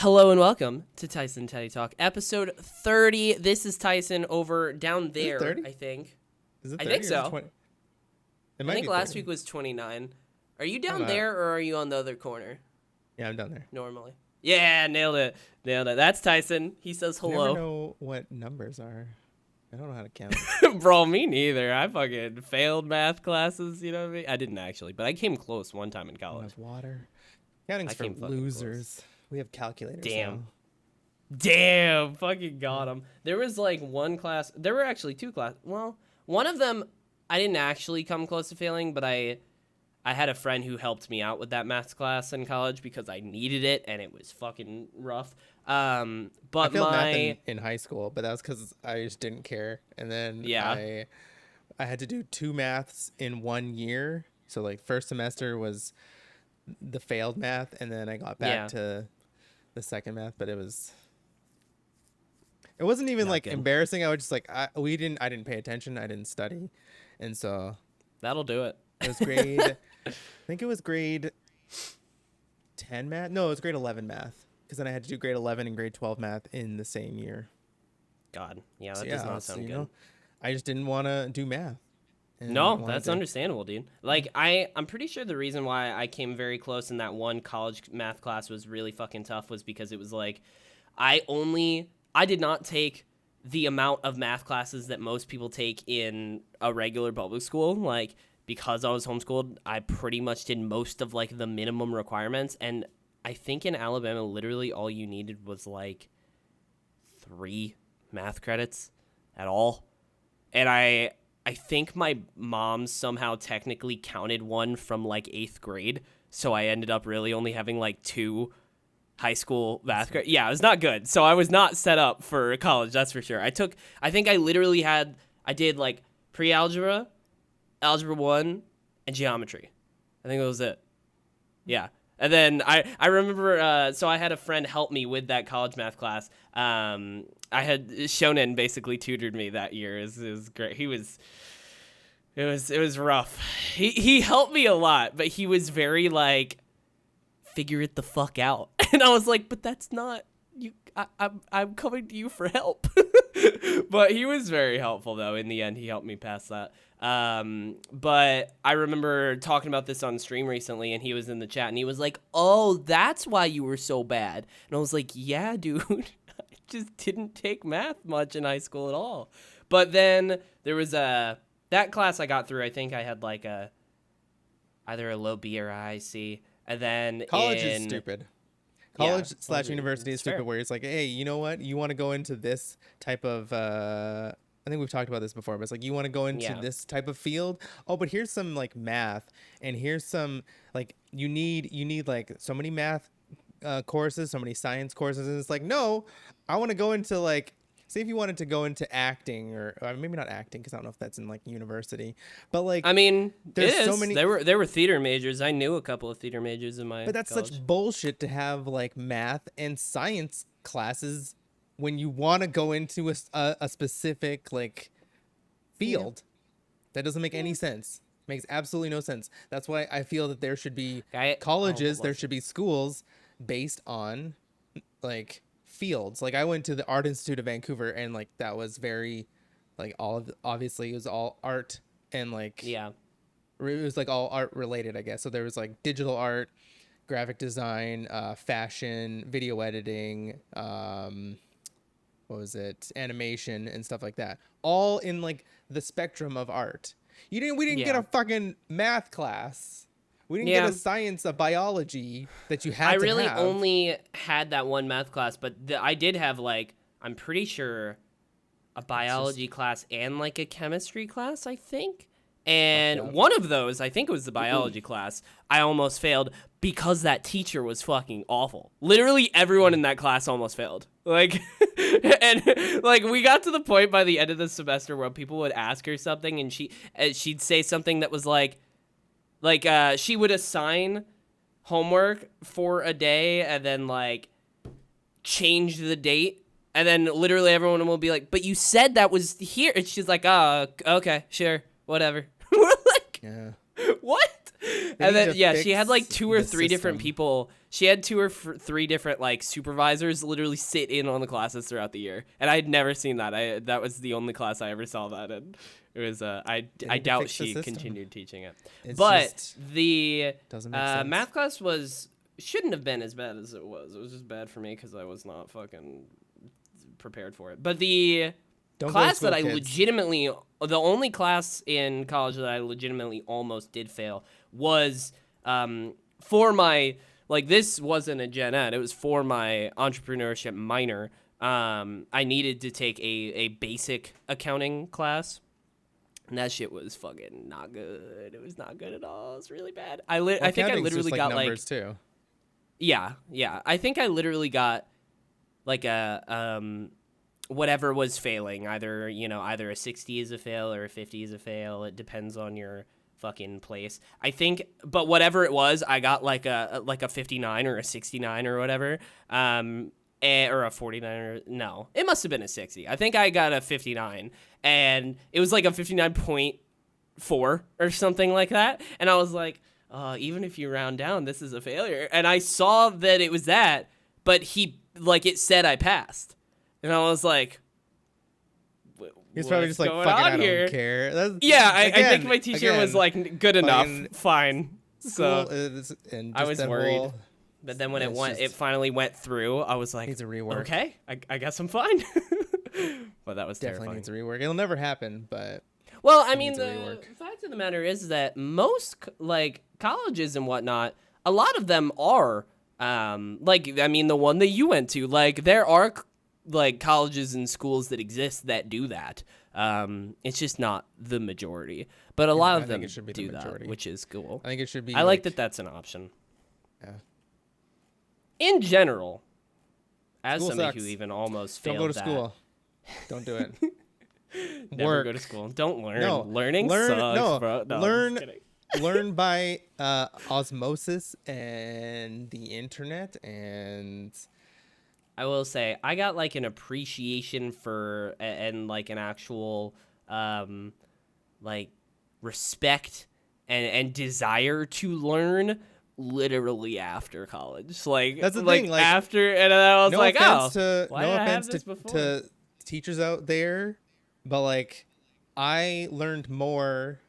Hello and welcome to Tyson Teddy Talk, episode 30. This is Tyson over down there, 30? I think. Is it 30 30 I think or so. is it 20? I think last week was 29. Are you down there or are you on the other corner? Yeah, I'm down there. Normally. Yeah, nailed it. That's Tyson. He says hello. I never know what numbers are. I don't know how to count. Bro, me neither. I fucking failed math classes, you know what I mean? I didn't actually, but I came close one time in college. Water. Counting's for losers. We have calculators. Damn, fucking got him. There was like one class. There were actually two classes. Well, one of them I didn't actually come close to failing, but I had a friend who helped me out with that math class in college because I needed it and it was fucking rough. But I failed math in high school, but that was because I just didn't care. And then I had to do 2 maths in 1 year. So like first semester was the failed math, and then I got back to the second math, but it wasn't even like embarrassing. I was just like, I didn't pay attention. I didn't study. And so that'll do it. It was grade, I think it was grade 10 math. No, it was grade 11 math. Cause then I had to do grade 11 and grade 12 math in the same year. God. Yeah. That does not sound good. Know, I just didn't want to do math. No, that's understandable, dude. Like, I'm pretty sure the reason why I came very close in that one college math class was really fucking tough was because it was like, I did not take the amount of math classes that most people take in a regular public school. Like, because I was homeschooled, I pretty much did most of, like, the minimum requirements. And I think in Alabama, literally all you needed was, like, 3 math credits at all. And I think my mom somehow technically counted one from like 8th grade. So I ended up really only having like 2 high school math credits. Yeah, it was not good. So I was not set up for college, that's for sure. I did like pre-algebra, algebra 1, and geometry. I think that was it. Yeah. And then I remember, so I had a friend help me with that college math class. I had Shonen basically tutored me that year. It was great. It was rough. He helped me a lot, but he was very like, figure it the fuck out. And I was like, but that's not you. I'm coming to you for help. But he was very helpful though. In the end, he helped me pass that. But I remember talking about this on stream recently, and he was in the chat, and he was like, "Oh, that's why you were so bad." And I was like, "Yeah, dude, I just didn't take math much in high school at all." But then there was that class I got through. I think I had like either a low B or a high C, and then college is stupid. College / university is stupid. Fair. Where it's like, hey, you know what? You want to go into this type of I think we've talked about this before, but it's like you want to go into this type of field. Oh, but here's some like math, and here's some like you need like so many math courses, so many science courses, and it's like, no, I want to go into like, say if you wanted to go into acting or maybe not acting because I don't know if that's in like university, but like I mean, there's so many. There were theater majors. I knew a couple of theater majors in my. But that's college. Such bullshit to have like math and science classes when you want to go into a specific like field. That doesn't make any sense. Makes absolutely no sense. That's why I feel that there should be colleges, there should be schools based on like fields. Like I went to the Art Institute of Vancouver, and like that was very like obviously it was all art and like it was like all art related, I guess. So there was like digital art, graphic design, fashion, video editing, animation and stuff like that, all in like the spectrum of art. We didn't get a fucking math class. We didn't get a science, a biology that you had to have. I really only had that one math class, but I did have like, I'm pretty sure a biology class and like a chemistry class, I think. And one of those, I think it was the biology class, I almost failed because that teacher was fucking awful. Literally everyone in that class almost failed. Like, and like we got to the point by the end of the semester where people would ask her something and she'd say something that was like she would assign homework for a day and then like change the date. And then literally everyone will be like, but you said that was here. And she's like, oh, okay, sure, whatever. We're like, what? And then, she had like 2 or 3 different people She had 3 different like supervisors literally sit in on the classes throughout the year, and I had never seen that. That was the only class I ever saw that in. It was I doubt she continued teaching it, but the doesn't make sense. math class shouldn't have been as bad as it was. It was just bad for me because I was not fucking prepared for it. But the class that I legitimately, the only class in college that I legitimately almost did fail was for my, like, this wasn't a gen ed, it was for my entrepreneurship minor. I needed to take a basic accounting class, and that shit was fucking not good. It was not good at all. It's really bad. I think I literally got numbers too. Yeah. I think I literally got like a whatever was failing, either a 60 is a fail or a 50 is a fail. It depends on your fucking place, I think. But whatever it was, I got like a 59 or a 69 or whatever, or a 49 or no, it must have been a 60. I think I got a 59, and it was like a 59.4 or something like that. And I was like, even if you round down, this is a failure. And I saw that it was that, but it said I passed. And I was like, he's probably just like, fuck it, I don't care. I think my teacher was like, good enough, fine. So I was worried. But then when it finally went through, I was like, needs a rework. Okay, I guess I'm fine. But that was definitely terrifying. Needs a rework. It'll never happen, but well, I mean, the fact of the matter is that most like colleges and whatnot, a lot of them are the one that you went to, like there are like colleges and schools that exist that do that. It's just not the majority, but a lot of them do that, which is cool. I think it should be. I like that that's an option. Yeah. In general, as school somebody sucks. who even almost failed don't go to school. Don't do it. Never go to school. Don't learn. No. Learning sucks, bro. No, learn by osmosis and the internet. And I will say I got like an appreciation for and like an actual like respect and desire to learn literally after college. Like that's the thing. Like after, and I was like, no offense to teachers out there, but like I learned more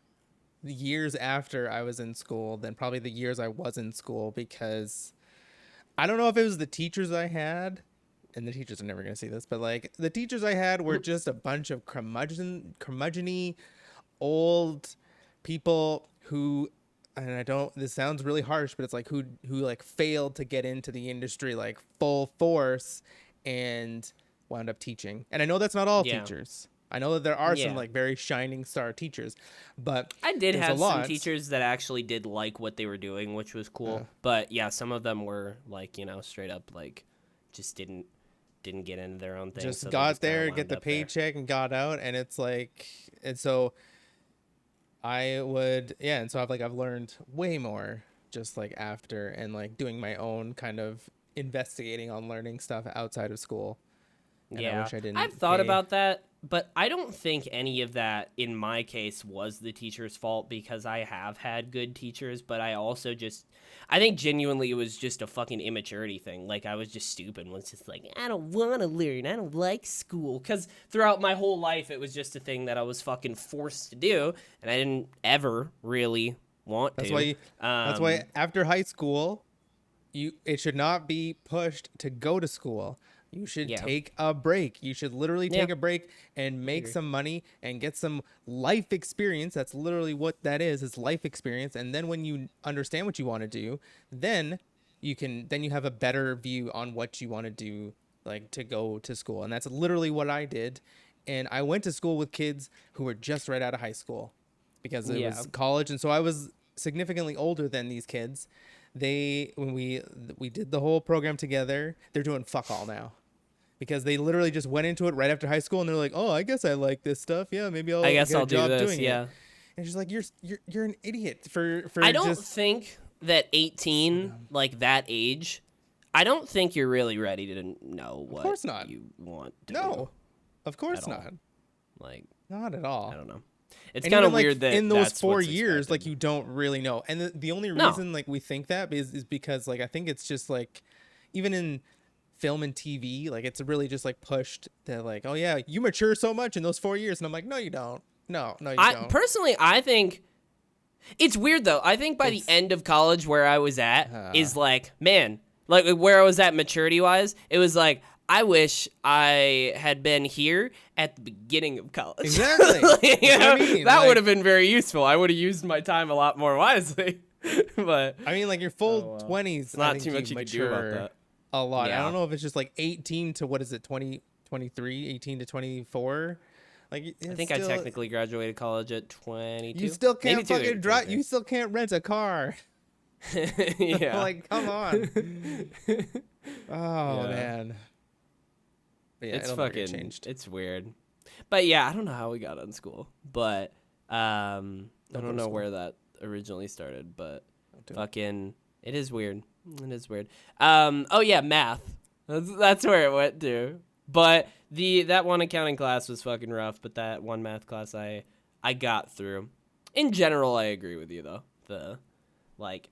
the years after I was in school than probably the years I was in school, because I don't know if it was the teachers I had, and the teachers are never going to see this, but like the teachers I had were just a bunch of curmudgeon-y old people who, and this sounds really harsh, but it's like who like failed to get into the industry like full force and wound up teaching. And I know that's not all teachers. I know that there are some like very shining star teachers, but I did have some teachers that actually did like what they were doing, which was cool. But yeah, some of them were like, straight up like just didn't get into their own thing. Just got there, get the paycheck and got out. And it's like, and so I would, and so I've learned way more just like after, and like doing my own kind of investigating on learning stuff outside of school. And I wish I didn't. I've thought about that, but I don't think any of that in my case was the teacher's fault, because I have had good teachers, but I also I think genuinely it was just a fucking immaturity thing. Like I was just stupid and was just like, I don't want to learn. I don't like school. Because throughout my whole life, it was just a thing that I was fucking forced to do, and I didn't ever really want to. That's why after high school, it should not be pushed to go to school. You should take a break. You should literally take a break and make some money and get some life experience. That's literally what that is. It's life experience. And then when you understand what you want to do, then you have a better view on what you want to do, like to go to school. And that's literally what I did. And I went to school with kids who were just right out of high school, because it was college. And so I was significantly older than these kids. When we did the whole program together, they're doing fuck all now, because they literally just went into it right after high school, and they're like, "Oh, I guess I like this stuff. Yeah, maybe I'll get a job doing it." And she's like, "You're an idiot for." I don't think that 18, like that age, I don't think you're really ready to know what you want to do. No, of course not. Like, not at all. I don't know. It's And kind of even, like, weird that in those that's 4 what's years, like, expected. you don't really know. And the only No. reason, like, we think that is because, like, I think it's just, like, even in film and TV, like, it's really just, like, pushed that, like, oh, yeah, you mature so much in those 4 years. And I'm like, no, you don't. No, you I don't. personally, I think it's weird though. I think by the It's end of college, where I was at uh, is like, man, like where I was at maturity wise, it was like I wish I had been here at the beginning of college. exactly. Like, That's what I mean. that would Like, have been very useful. I would have used my time a lot more wisely. But I mean, like, your oh full well, 20s, it's I not think too you much you could do about mature that. a lot. I Yeah. don't know if it's just, like, 18 to, what is it, 20, 23, 18 to 24. Like, I it's think I still, technically graduated college at 22. you still Maybe can't too, fucking drive. You still can't rent a car. Yeah. Like, come on. Oh, Yeah. man. But yeah, It's it'll never get fucking changed. it's weird. But yeah, I don't know how we got on school. But I Don't go don't to know school. where that originally started, but Don't do it. fucking it is weird. It is weird. Oh yeah, math. That's where it went to. But that one accounting class was fucking rough, but that one math class I got through. In general, I agree with you though. Like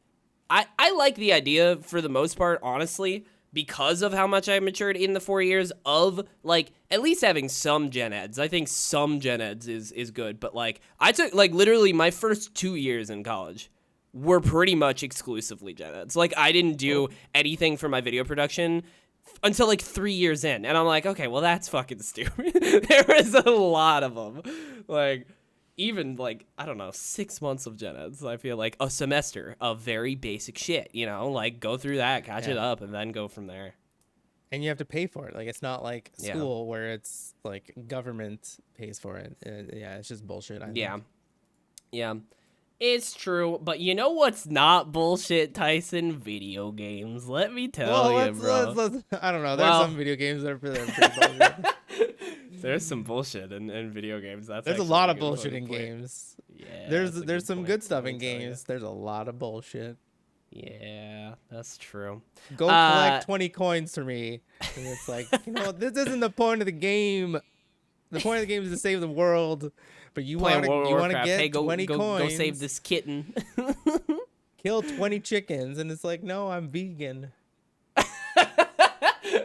I like the idea for the most part, honestly, because of how much I matured in the 4 years of like at least having some gen eds. I think some gen eds is good, but like I took like literally my first 2 years in college were pretty much exclusively gen eds. Like I didn't do anything for my video production until like 3 years in, and I'm like, okay, well that's fucking stupid. There was a lot of them, like even like I don't know 6 months of gen eds. I feel like a semester of very basic shit. Like go through that, catch it Yeah. up, and then go from there. And you have to pay for it. Like, it's not like Yeah. school where it's like government pays for it. Yeah, it's just bullshit. I think. Yeah. It's true, but you know what's not bullshit, Tyson? Video games. Let me tell Well, you, bro. let's. I don't know. There's Well- some video games that are pretty bullshit. There's some bullshit in video games. That's There's a actually lot of good way bullshit to in put it. games. Yeah. There's that's a some point, good stuff let in me tell ya. games. There's a lot of bullshit. Yeah, that's true. Go collect 20 coins for me. And it's like, this isn't the point of the game. The point of the game is to save the world. But you want Playing World of to Warcraft. get Hey, go 20 go coins. go save this kitten. Kill 20 chickens. And it's like, no, I'm vegan.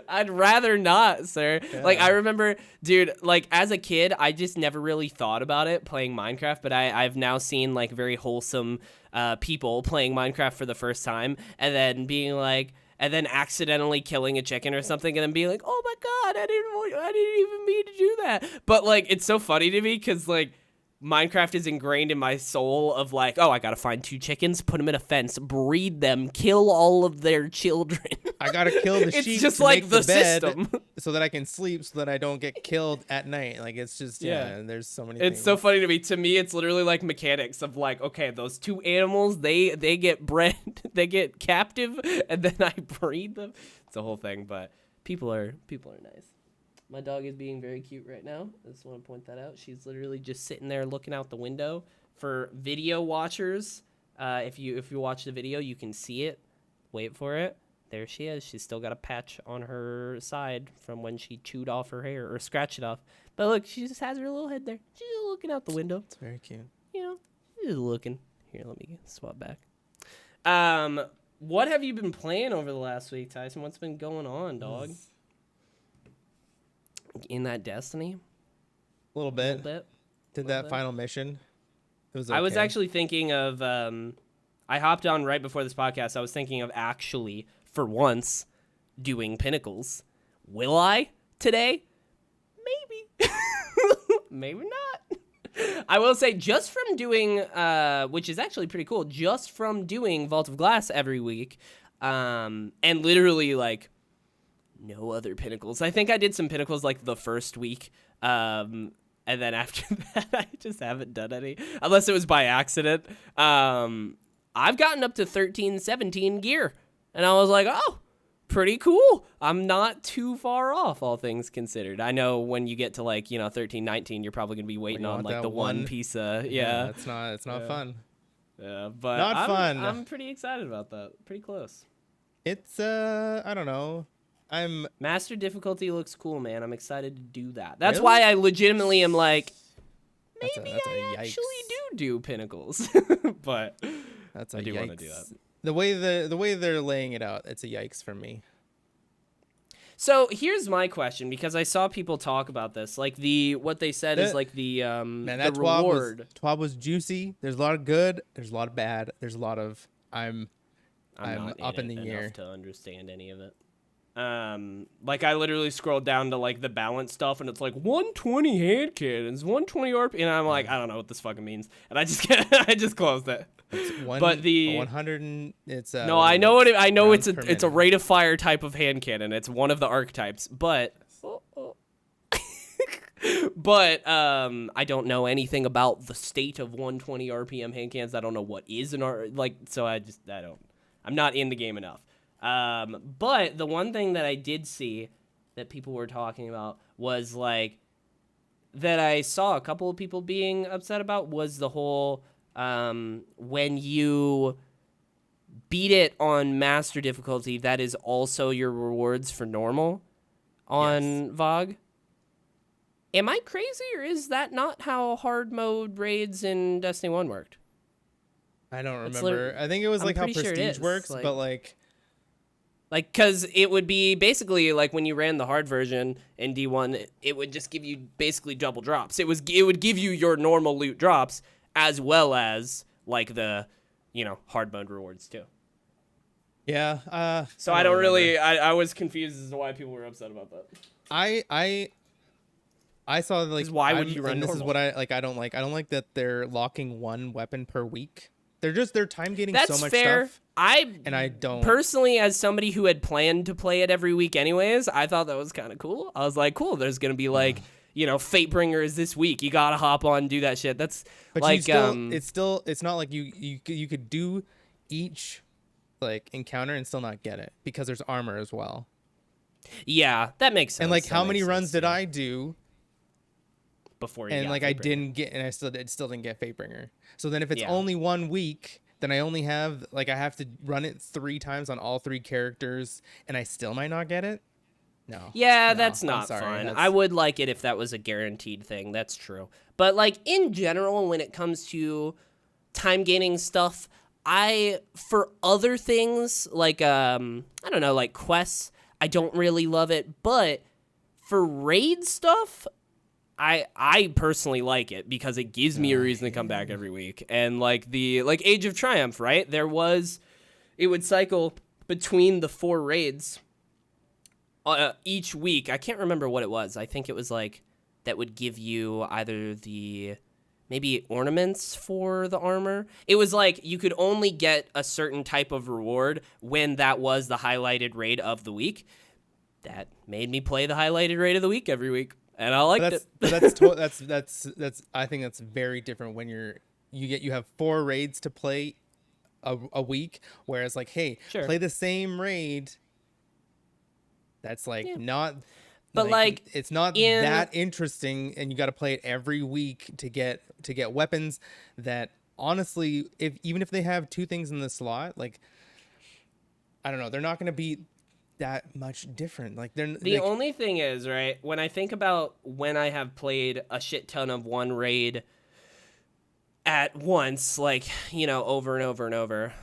I'd rather not, sir. Like Yeah. I remember, dude, like as a kid, I just never really thought about it playing Minecraft, but I've now seen like very wholesome people playing Minecraft for the first time and then being like and then accidentally killing a chicken or something and then being like, "Oh my god, I didn't even mean to do that." But like it's so funny to me cuz like Minecraft is ingrained in my soul of like, oh, I gotta find 2 chickens, put them in a fence, breed them, kill all of their children. I got to kill the It's sheep just to like make the the bed system. so that I can sleep so that I don't get killed at night. Like, it's just, Yeah. and there's so many It's things. so funny to me. To me, it's literally like mechanics of like, okay, those 2 animals, they get bred, they get captive, and then I breed them. It's a whole thing, but people are nice. My dog is being very cute right now. I just want to point that out. She's literally just sitting there looking out the window. For video watchers, if you watch the video, you can see it. Wait for it. There she is. She's still got a patch on her side from when she chewed off her hair or scratched it off. But look, she just has her little head there. She's just looking out the window. It's very cute. She's just looking. Here, let me swap back. What have you been playing over the last week, Tyson? What's been going on, dog? In that Destiny? A little A bit. little bit? Did Little that bit. final mission. It was I was okay. actually thinking of I hopped on right before this podcast. I was thinking of actually, for once, doing Pinnacles. Will I today? Maybe. Maybe not. I will say, just from doing, which is actually pretty cool, just from doing Vault of Glass every week, and literally, like, no other Pinnacles. I think I did some Pinnacles, like, the first week, and then after that, I just haven't done any, unless it was by accident. I've gotten up to 13, 17 gear, and I was like, oh, pretty cool. I'm not too far off, all things considered. I know when you get to like, 13, 19, you're probably going to be waiting you on want like that the one one- piece of, yeah. It's not Yeah. fun. Yeah, but Not fun. I'm pretty excited about that. Pretty close. It's I don't know. I'm Master difficulty looks cool, man. I'm excited to do that. That's Really? why I legitimately am like, maybe that's a I actually yikes. do pinnacles, but That's a I do yikes. want to do that. The way they're laying it out, it's a yikes for me. So here's my question, because I saw people talk about this, like what they said is That like man, the that reward. twab was juicy. There's a lot of good. There's a lot of bad. There's a lot of I'm I'm not up in in it the enough air. to understand any of it. Like I literally scrolled down to like the balance stuff, and it's like 120 hand cannons, 120 RP, and I'm like, I don't know what this fucking means, and I just I just closed it. It's But the 100 and it's no, what I is know it? I know Rounds it's per a minute. rate of fire type of hand cannon. It's one of the archetypes, but I don't know anything about the state of 120 RPM hand cannons. I don't know what is so I don't. I'm not in the game enough. But the one thing that I did see that people were talking about was like that I saw a couple of people being upset about was the whole when you beat it on master difficulty, that is also your rewards for normal Yes. on VOG. Am I crazy, or is that not how hard mode raids in Destiny 1 worked? I don't It's remember. I think it was I'm like how pretty sure it prestige is. works, but like Because it would be basically like when you ran the hard version in D1, it would just give you basically double drops. It would give you your normal loot drops as well as like the, hard mode rewards too. yeah, So I I don't don't remember. really, I was confused as to why people were upset about that. I I I saw like Because why would you run and this is normal? what I like. I don't like. I don't like that they're locking one weapon per week. They're time gating so That's much fair. stuff, I and I don't. personally, as somebody who had planned to play it every week anyways, I thought that was kind of cool. I was like, cool, there's going to be like, Fatebringers this week. You got to hop on and do that shit. That's But you like, still it's not like you could do each like encounter and still not get it because there's armor as well. yeah, that makes sense. And like That how makes many runs sense, did yeah. I do Before you and got like I Fatebringer. didn't get and I still didn't get Fatebringer. So then if it's Yeah. only 1 week, then I only have like I have to run it 3 times on all 3 characters and I still might not get it. No. Yeah, No, that's I'm not sorry. fun. That's I would like it if that was a guaranteed thing. That's true. But like in general, when it comes to time gaining stuff, for other things like I don't know, like quests, I don't really love it. But for raid stuff, I personally like it because it gives me a reason to come back every week. And like like Age of Triumph, right? It would cycle between the 4 raids each week. I can't remember what it was. I think it was like that would give you either maybe ornaments for the armor. It was like you could only get a certain type of reward when that was the highlighted raid of the week. That made me play the highlighted raid of the week every week, and I liked it. that's I think that's very different when you have 4 raids to play a week, whereas like hey, Sure. play the same raid. That's like Yeah. not But like it's not that interesting, and you got to play it every week to get weapons that honestly, even if they have 2 things in the slot, like I don't know, they're not going to be that much different. Like they're The like, only thing is, right, when I think about when I have played a shit ton of one raid at once, like, over and over and over,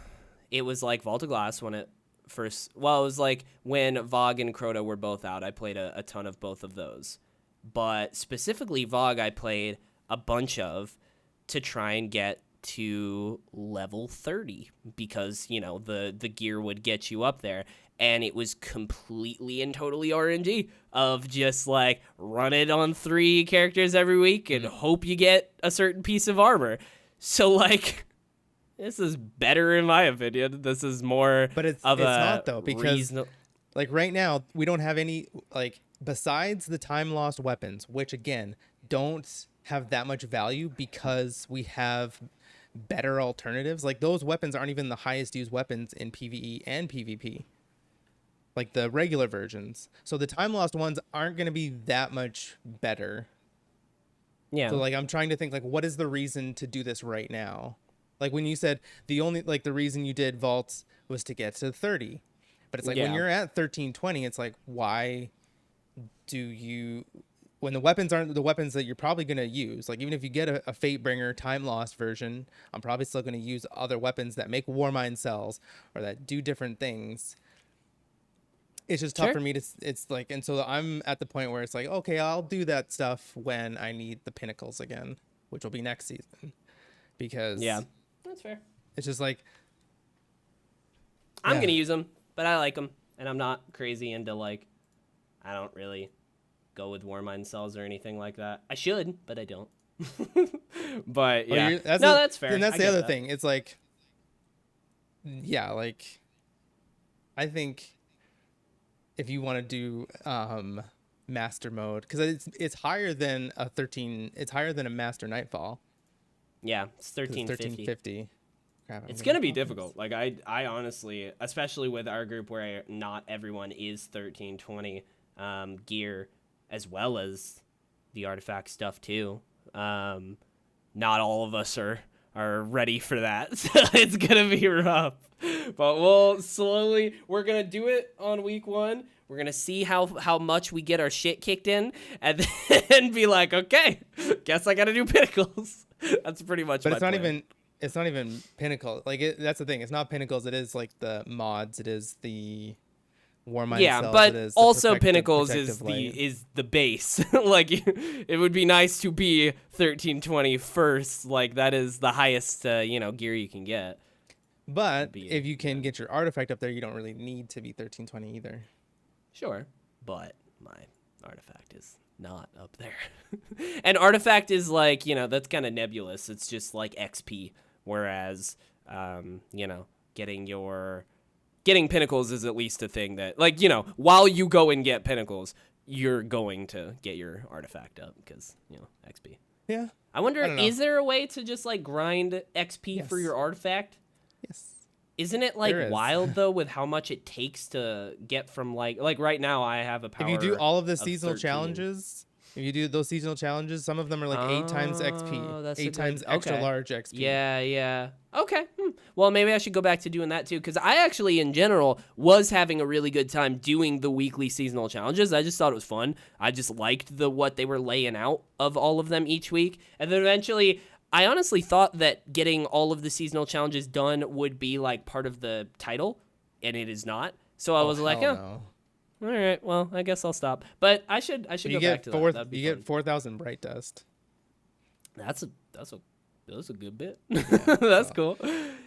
it was like Vault of Glass when it first, it was like when Vogue and Crota were both out. I played a ton of both of those. But specifically Vogue, I played a bunch of to try and get to level 30 because, the gear would get you up there. And it was completely and totally RNG of just like run it on 3 characters every week and hope you get a certain piece of armor. So like, this is better in my opinion. This is more but it's of not though, because reasonable. like right now we don't have any, like besides the time lost weapons, which again don't have that much value because we have better alternatives. Like those weapons aren't even the highest used weapons in PvE and PvP, like the regular versions. So the time lost ones aren't going to be that much better. Yeah. So like I'm trying to think like what is the reason to do this right now? Like when you said the reason you did vaults was to get to 30. But it's like when Yeah. you're at 1320, it's like why do you when the weapons aren't the weapons that you're probably going to use, like even if you get a Fatebringer Time Lost version, I'm probably still going to use other weapons that make Warmind cells or that do different things. It's just tough Sure. for me to, it's like, and so I'm at the point where it's like, okay, I'll do that stuff when I need the pinnacles again, which will be next season, because Yeah, that's fair. it's just like, I'm yeah. gonna use them, but I like them, and I'm not crazy into like. I don't really go with Warmind cells or anything like that. I should, but I don't. But Well, yeah, that's no, the- that's fair. And that's I the get other that. thing. It's like, yeah, like, I think if you want to do master mode, because it's higher than a 13, it's higher than a master nightfall. Yeah, it's 'Cause it's 1350. 1350. Crap, I'm It's getting gonna be problems. difficult. Like I honestly, especially with our group where not everyone is 1320 gear, as well as the artifact stuff too. Not all of us are ready for that, so it's gonna be rough. But we're gonna do it on week 1. We're gonna see how much we get our shit kicked in, and then be like, okay, guess I gotta do pinnacles. That's pretty much. But my it's not plan. even. It's not even pinnacle. Like that's the thing. It's not pinnacles. It is like the mods. It is the Warmind Yeah, cells. but It is the also pinnacles protective light. is the base. Like it would be nice to be 1320 first. Like that is the highest gear you can get. But be- if you can get your artifact up there, you don't really need to be 1320 either. Sure, but my artifact is not up there. And artifact is like, that's kind of nebulous. It's just like XP, whereas getting pinnacles is at least a thing that, like, while you go and get pinnacles, you're going to get your artifact up because, XP. Yeah. I wonder, I don't know. is there a way to just like grind XP for Yes. your artifact? Yes. Isn't it like There is. wild though with how much it takes to get from like right now I have a power. If you do all of the of seasonal 13. challenges, if you do those seasonal challenges, some of them are like 8 times Oh, XP, that's a 8 good- times extra okay. large XP. Yeah. Okay. Well, maybe I should go back to doing that too, because I actually, in general, was having a really good time doing the weekly seasonal challenges. I just thought it was fun. I just liked what they were laying out of all of them each week, and then eventually, I honestly thought that getting all of the seasonal challenges done would be like part of the title, and it is not. So I was like, hell oh, no. all right, well, I guess I'll stop. But I should You go back get to 4 that. That'd be you fun. get 4,000 bright dust. That's a good bit. That's cool.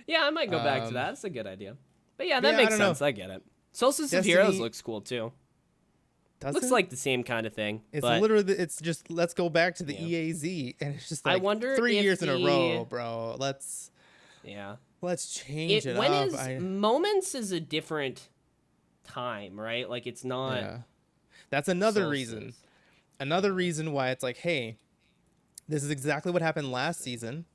Yeah, I might go back to Um, that. That's a good idea. But yeah, that yeah, I makes don't know. sense. I get it. Solstice of Destiny- Heroes looks cool too. Does Looks it? like the same kind of thing. It's but literally, it's just, let's go back to the Yeah. EAZ, and it's just I like wonder 3 if years in a the- row, bro. Let's yeah. change it When up. is Moments is a different time, right? Like it's not. Yeah. That's another Solstice. reason. Another reason why it's like, hey, this is exactly what happened last season.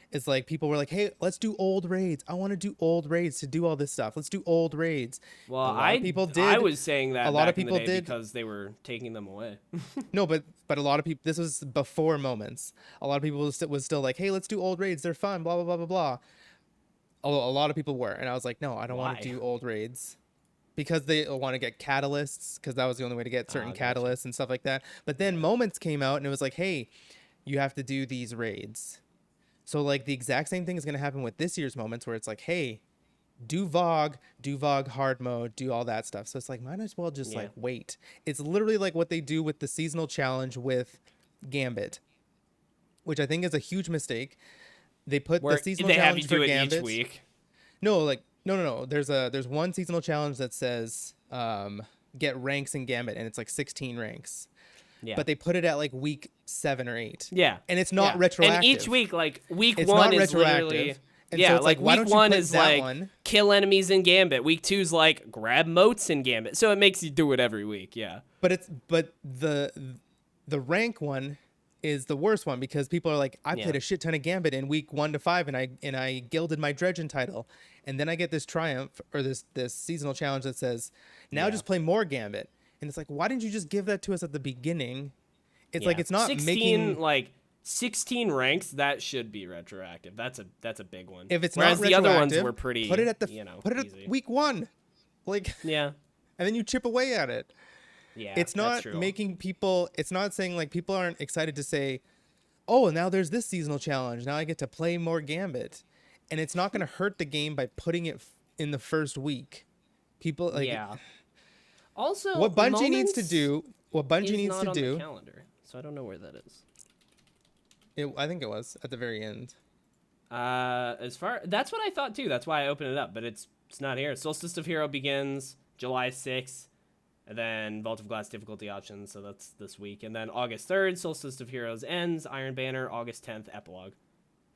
It's like people were like, hey, let's do old raids. I want to do old raids to do all this stuff. Let's do old raids. Well, A lot of people I did. was saying that A lot back of people in the day did. because they were taking them away. No, but a lot of people, this was before moments. A lot of people was still like, hey, let's do old raids. They're fun, blah, blah, blah, blah, blah. Although a lot of people were. And I was like, no, I don't want Why? to do old raids. Because they want to get catalysts, because that was the only way to get certain gotcha. catalysts and stuff like that. But then moments came out and it was like, hey, you have to do these raids. So like the exact same thing is going to happen with this year's moments where it's like, hey, do VOG hard mode, do all that stuff. So it's like, might as well just Yeah. like wait. It's literally like what they do with the seasonal challenge with Gambit, which I think is a huge mistake. They put Where the seasonal they have challenge you for do it Gambit. each week. No, like no. There's one seasonal challenge that says get ranks in Gambit, and it's like 16 ranks. Yeah. But they put it at like week 7 or 8. Yeah. And it's not Yeah. retroactive. And each week, like week It's one not is retroactive. literally. And yeah, so it's like why week don't you one put is that like one? kill enemies in Gambit. Week two is like grab moats in Gambit. So it makes you do it every week. Yeah. But the rank one is the worst one because people are like, I played Yeah. a shit ton of Gambit in week 1 to 5 and I gilded my Dredgen title. And then I get this triumph or this seasonal challenge that says, now Yeah. just play more Gambit. And it's like, why didn't you just give that to us at the beginning? It's like Yeah. it's not 16, making like 16 ranks. That should be retroactive. That's a big one. if it's Whereas not the other ones retroactive, were pretty. put it at the easy. week 1. Like Yeah. and then you chip away at it. Yeah, It's that's not true. making people. It's not saying like people aren't excited to say, "Oh, now there's this seasonal challenge. Now I get to play more Gambit," and it's not going to hurt the game by putting it in the first week. People like Yeah. Also, what Bungie needs to moments do. What Bungie is needs not to on the do. calendar, so I don't know where that is. I think it was at the very end. That's what I thought too. That's why I opened it up, but it's not here. Solstice of Hero begins July 6th, and then Vault of Glass difficulty options, so that's this week. And then August 3rd, Solstice of Heroes ends, Iron Banner, August 10th, epilogue.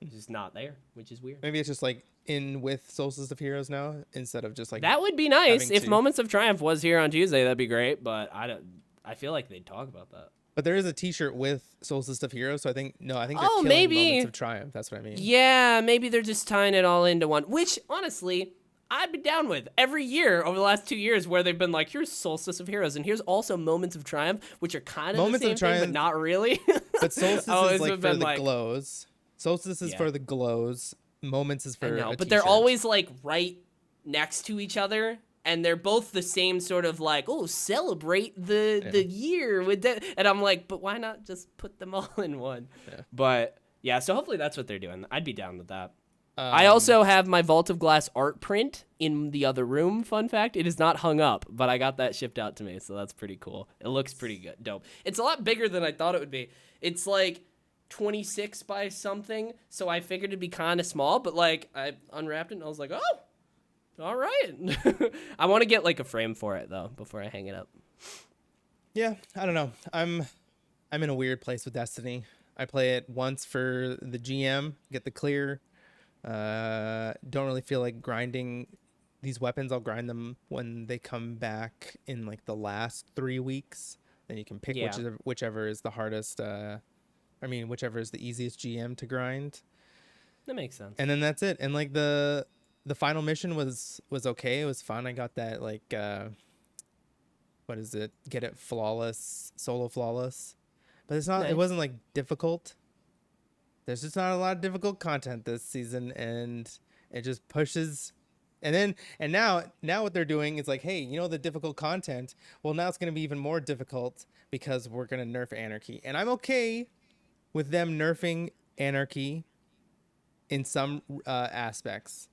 It's just not there, which is weird. Maybe it's just like in with Solstice of Heroes now instead of just like That would be nice having if to. Moments of Triumph was here on Tuesday. That'd be great, but I feel like they'd talk about that. But there is a T-shirt with Solstice of Heroes, so I think they're killing maybe. Moments of Triumph. That's what I mean. Yeah, maybe they're just tying it all into one, which honestly, I'd be down with every year over the last 2 years where they've been like, here's Solstice of Heroes and here's also Moments of Triumph, which are kind of Moments the of same thing, but Triumph- not really. But Solstice Always is like have for been the like- glows. Solstice is Yeah. for the glows. Moments is for I know, a but they're t-shirt. always like right next to each other. And they're both the same sort of like, oh, celebrate the year with that. And I'm like, but why not just put them all in one? Yeah. But yeah, so hopefully that's what they're doing. I'd be down with that. I also have my Vault of Glass art print in the other room. Fun fact, it is not hung up, but I got that shipped out to me, so that's pretty cool. It looks pretty good, dope. It's a lot bigger than I thought it would be. It's like 26 by something, so I figured it'd be kind of small, but like I unwrapped it and I was like, oh, all right. I want to get like a frame for it though before I hang it up. Yeah, I don't know. I'm in a weird place with Destiny. I play it once for the GM, get the clear. Don't really feel like grinding these weapons. I'll grind them when they come back in like the last 3 weeks. Then you can pick Yeah. whichever is the hardest. Whichever is the easiest GM to grind. That makes sense. And then that's it. And like the final mission was okay. It was fun. I got that like what is it? Get it flawless, solo flawless. But it's not. Nice. It wasn't like difficult. There's just not a lot of difficult content this season, and it just pushes. And now what they're doing is like, hey, you know the difficult content. Well, now it's gonna be even more difficult because we're gonna nerf anarchy, and I'm okay with them nerfing anarchy in some aspects.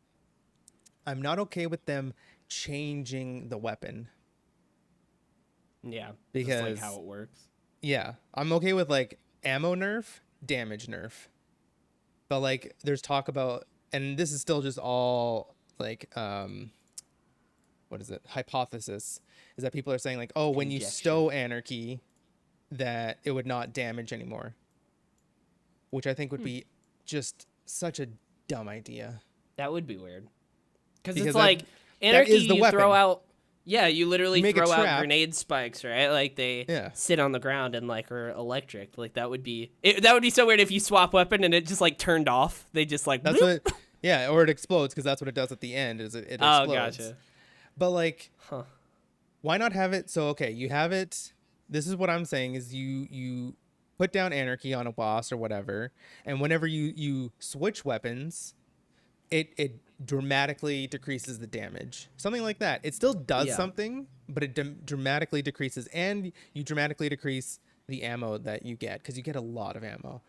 I'm not okay with them changing the weapon. Yeah, Because just like how it works. yeah, I'm okay with like ammo nerf, damage nerf. But like there's talk about, and this is still just all like what is it? Hypothesis is that people are saying like, oh, when you Conjecture. stow anarchy, that it would not damage anymore. Which I think would be just such a dumb idea. That would be weird. Because Because it's that- like that anarchy. is the You weapon. throw out. Yeah, you literally You make a throw out trap. grenade spikes, right? Like they Yeah. sit on the ground and like are electric. Like that would be so weird if you swap weapon and it just like turned off. They just like That's bloop. what, yeah, or it explodes because that's what it does at the end. Is it Oh, explodes? gotcha. But like, Huh. why not have it? So okay, you have it. This is what I'm saying is you put down anarchy on a boss or whatever, and whenever you switch weapons, it dramatically decreases the damage. Something like that. It still does Yeah. something, but it dramatically decreases, and you dramatically decrease the ammo that you get because you get a lot of ammo.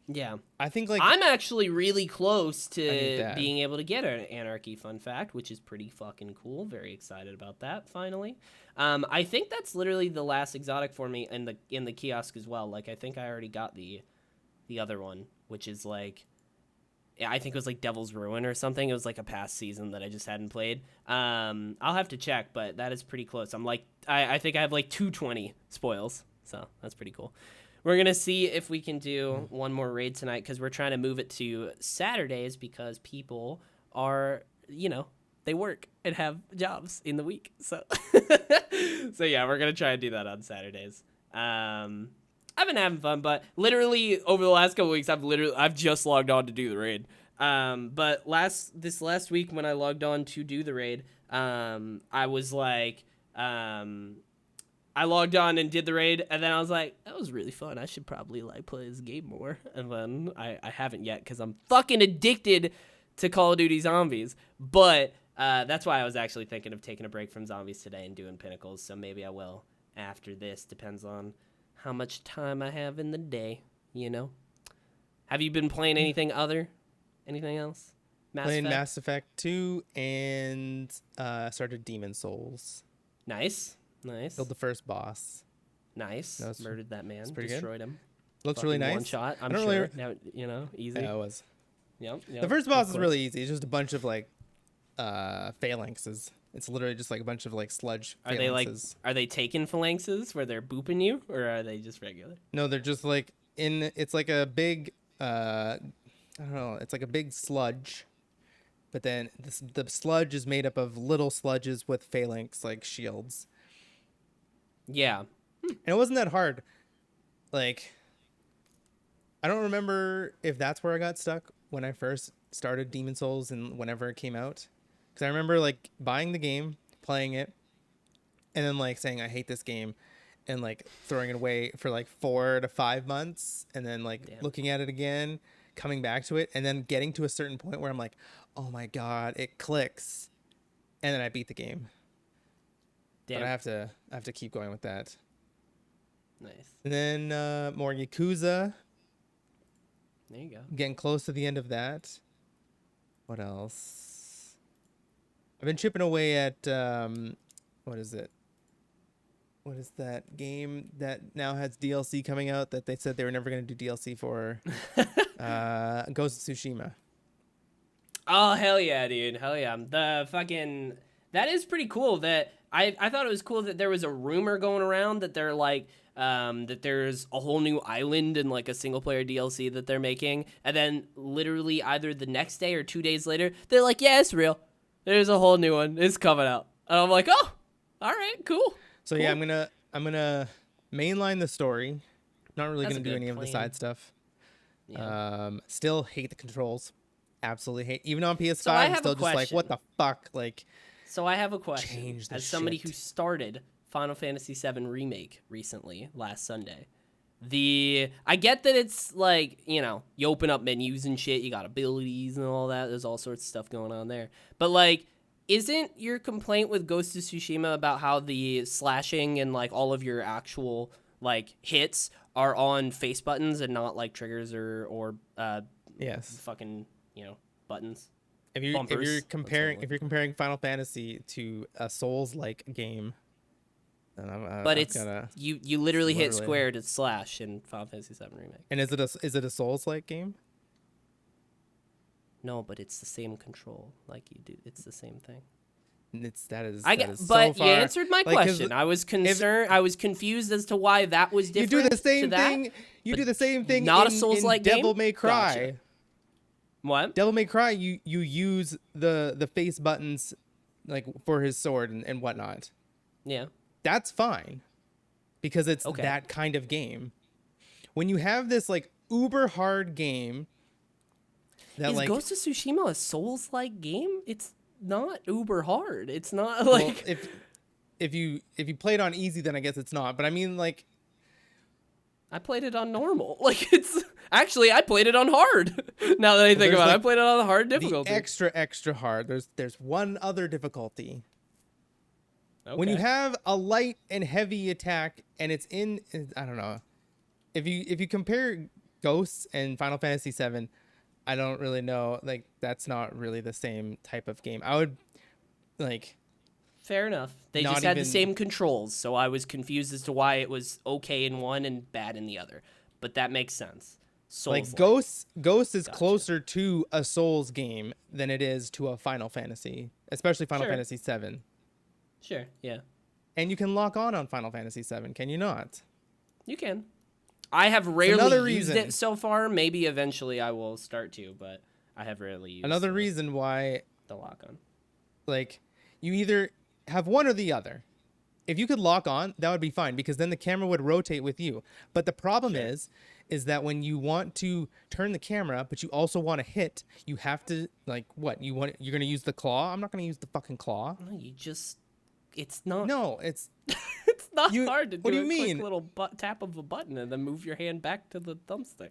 Yeah. I think like I'm actually really close I need to that. being able to get an anarchy fun fact, which is pretty fucking cool. Very excited about that finally. I think that's literally the last exotic for me in the kiosk as well. Like I think I already got the other one, which is like I think it was like Devil's Ruin or something. It was like a past season that I just hadn't played. I'll have to check, but that is pretty close. I'm like I think I have like 220 spoils, so that's pretty cool. We're going to see if we can do one more raid tonight because we're trying to move it to Saturdays because people are, they work and have jobs in the week. So, so yeah, we're going to try and do that on Saturdays. I've been having fun, but literally over the last couple weeks, I've just logged on to do the raid. But this last week when I logged on to do the raid, I was like, I logged on and did the raid, and then I was like, that was really fun. I should probably like play this game more. And then I haven't yet because I'm fucking addicted to Call of Duty Zombies. But that's why I was actually thinking of taking a break from Zombies today and doing Pinnacles. So maybe I will after this. Depends on how much time I have in the day, you know? Have you been playing anything else? Playing Mass Effect 2 and started Demon Souls. Nice. Killed the first boss. Nice. Murdered that man. Pretty Destroyed good. him. Looks really nice. One shot, I'm sure. Really... Now, you know, easy. Yeah, it was. Yep. The first boss is really easy. It's just a bunch of like phalanxes. It's literally just like a bunch of like sludge phalanxes. Are they taking phalanxes where they're booping you, or are they just regular? No, they're just like it's like a big I don't know, it's like a big sludge. But then the sludge is made up of little sludges with phalanx like shields. Yeah. And it wasn't that hard. Like, I don't remember if that's where I got stuck when I first started Demon Souls and whenever it came out. Because I remember like buying the game, playing it, and then like saying I hate this game and like throwing it away for like 4 to 5 months and then like looking at it again, coming back to it, and then getting to a certain point where I'm like, oh my God, it clicks. And then I beat the game. Damn. But I have to keep going with that. Nice. And then more Yakuza. There you go. Getting close to the end of that. What else? I've been chipping away at what is it? What is that game that now has DLC coming out that they said they were never going to do DLC for? Ghost of Tsushima. Oh, hell yeah, dude. Hell yeah. That is pretty cool that I thought it was cool that there was a rumor going around that they're like, that there's a whole new island and like a single player DLC that they're making. And then literally either the next day or 2 days later, they're like, yeah, it's real. There's a whole new one. It's coming out. And I'm like, oh, all right, cool. So cool. Yeah, I'm gonna mainline the story. Not really gonna do any plan. Of the side stuff. Yeah. Still hate the controls. Absolutely hate. Even on PS5, so I'm still just like, what the fuck? Like. So I have a question. Change the As somebody who started Final Fantasy VII Remake recently, last Sunday, I get that it's like, you know, you open up menus and shit, you got abilities and all that. There's all sorts of stuff going on there. But like, isn't your complaint with Ghost of Tsushima about how the slashing and like all of your actual like hits are on face buttons and not like triggers or yes, fucking, you know, buttons? If you're comparing Final Fantasy to a Souls-like game, then you literally hit square to slash in Final Fantasy VII Remake. And is it a Souls-like game? No, but it's the same control like you do. It's the same thing. But you answered my question. I was concerned. I was confused as to why that was different. You do the same thing. You do the same thing. Not a Souls-like game. Devil May Cry. Gotcha. What? Devil May Cry, you use the face buttons like for his sword and whatnot. Yeah. That's fine. Because it's that kind of game. When you have this like uber hard game that Is Ghost of Tsushima a Souls-like game? It's not uber hard. It's not like if you play it on easy, then I guess it's not. But I mean like I played it on normal. Like it's actually I played it on hard. Now that I think about it, I played it on the hard difficulty. The extra hard. There's one other difficulty. Okay. When you have a light and heavy attack and it's I don't know. If you compare Ghosts and Final Fantasy VII, I don't really know. Like that's not really the same type of game. I would like. Fair enough. They just had the same controls, so I was confused as to why it was okay in one and bad in the other. But that makes sense. Like Ghost is closer to a Souls game than it is to a Final Fantasy, especially Final Fantasy VII. Sure, yeah. And you can lock on Final Fantasy VII, can you not? You can. I have rarely used it so far. Maybe eventually I will start to, but I have rarely used another reason why the lock on. Like, you either have one or the other. If you could lock on, that would be fine because then the camera would rotate with you. But the problem is that when you want to turn the camera, but you also want to hit, you have to like what? You're going to use the claw? I'm not going to use the fucking claw. No, it's not. No, it's it's not hard to do. What do you a mean? Quick little tap of a button and then move your hand back to the thumbstick.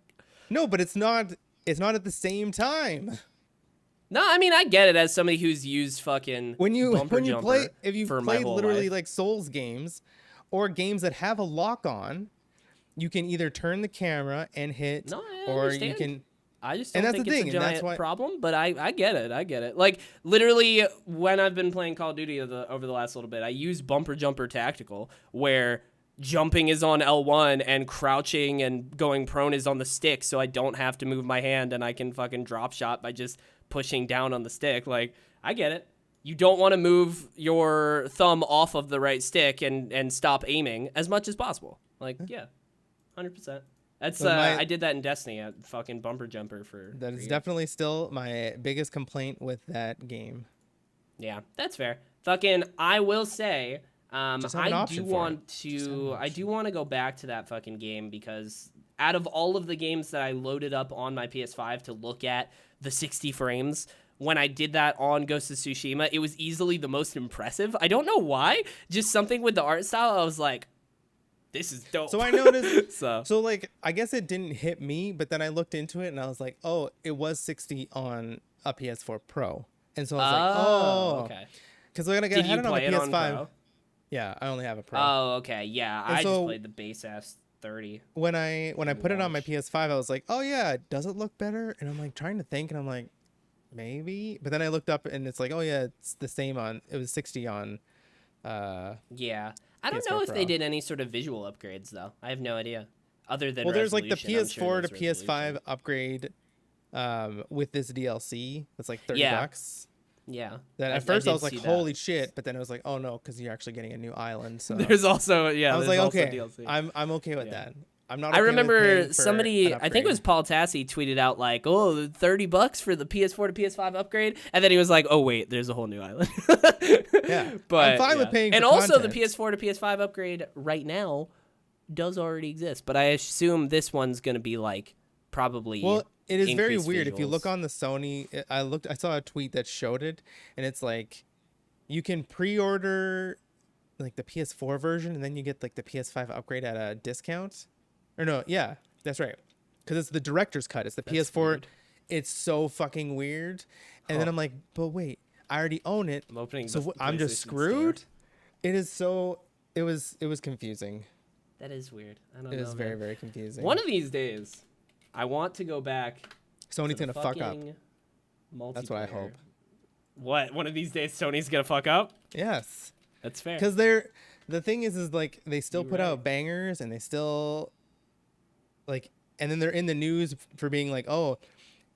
No, but it's not at the same time. No, I mean I get it as somebody who's used fucking when you play if you for played literally life. like Souls games or games that have a lock on, you can either turn the camera and hit, No, I or understand. you can. I just And don't that's think the it's thing, a and that's giant why. problem, but I get it. I get it. Like, literally, when I've been playing Call of Duty over the last little bit, I use Bumper Jumper Tactical, where jumping is on L1 and crouching and going prone is on the stick, so I don't have to move my hand and I can fucking drop shot by just pushing down on the stick. Like, I get it. You don't want to move your thumb off of the right stick and stop aiming as much as possible. Like, yeah, 100%. That's I did that in Destiny at fucking Bumper Jumper for. That is years. definitely still my biggest complaint with that game. Yeah, that's fair. Fucking, I will say, Just have an I option do for want it. I do want to go back to that fucking game because out of all of the games that I loaded up on my PS5 to look at the 60 frames, when I did that on Ghost of Tsushima, it was easily the most impressive. I don't know why, just something with the art style. I was like, this is dope. So I noticed. so like, I guess it didn't hit me, but then I looked into it and I was like, oh, it was 60 on a PS4 Pro, and so I was like, oh, okay. Because when I Did had you it on my play it on PS5, Pro? yeah, I only have a Pro. Oh, okay, yeah. And I just so played the base ass 30. when I put it on my PS5, I was like, oh yeah, does it look better? And I'm like trying to think, and I'm like, maybe. But then I looked up, and it's like, oh yeah, it's the same on. It was 60 on. Yeah. I don't PS4 know if they Pro. did any sort of visual upgrades though. I have no idea. Other than Well, there's like the resolution, I'm sure PS4 to there's PS5 resolution. upgrade, with this DLC. That's like $30. Yeah. Yeah. That I at first I did was like, see that. holy shit! But then it was like, oh no, because you're actually getting a new island. So There's also I was there's like, also okay, DLC. I'm okay with Yeah. that. I'm not. I Okay with remember paying for somebody, an I think it was upgrade. Paul Tassi, tweeted out like, "Oh, $30 for the PS4 to PS5 upgrade," and then he was like, "Oh wait, there's a whole new island." Yeah, but I'm fine with yeah. paying. And for also, content. the PS4 to PS5 upgrade right now does already exist, but I assume this one's gonna be like probably. Well, it is very increased weird. If you visuals. look on the Sony, I saw a tweet that showed it, and it's like, you can pre-order like the PS4 version, and then you get like the PS5 upgrade at a discount. Or no, yeah, that's right. Because it's the director's cut. It's the That's PS4. weird. It's so fucking weird. And then I'm like, but wait, I already own it. I'm opening. So the I'm just PlayStation screwed. Store. It is so. It was confusing. That is weird. I don't It know. is very man. very confusing. One of these days, I want to go back. Sony's to the gonna fuck up. fucking That's what I multiplayer. hope. What? One of these days, Sony's gonna fuck up? Yes. That's fair. Because the thing is like they still You're put out right. bangers, and they still like, and then they're in the news for being like, oh,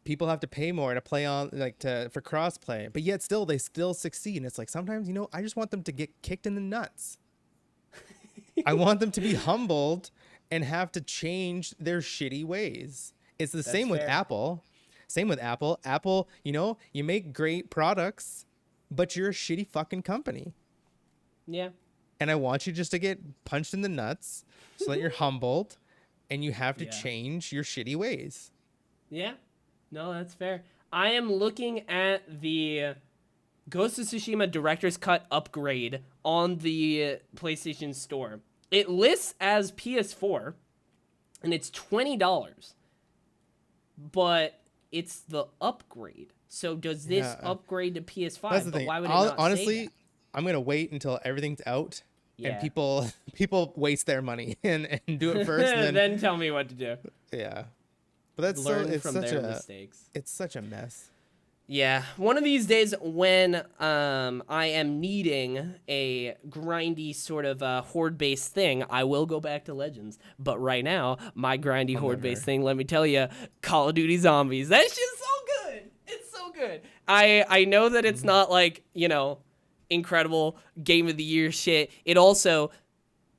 people have to pay more to play on like for crossplay, but yet still they still succeed. And it's like, sometimes, I just want them to get kicked in the nuts. I want them to be humbled and have to change their shitty ways. It's the same with fair. Apple. Same with Apple. Apple, you make great products, but you're a shitty fucking company. Yeah. And I want you just to get punched in the nuts so that you're humbled, and you have to Yeah. change your shitty ways. Yeah. No, that's fair. I am looking at the Ghost of Tsushima Director's Cut upgrade on the PlayStation Store. It lists as PS4, and it's $20. But it's the upgrade. So does this Yeah. upgrade to PS5? That's the But thing. why would it not Honestly, say that? I'm gonna wait until everything's out, Yeah. and people waste their money and do it first, and then tell me what to do. yeah. But that's Learn it's from such their a mistakes. it's such a mess. Yeah, one of these days when I am needing a grindy sort of horde-based thing, I will go back to Legends. But right now, my grindy horde-based never. thing, let me tell you, Call of Duty Zombies. That shit's so good. It's so good. I know that it's not like, incredible game of the year shit. It also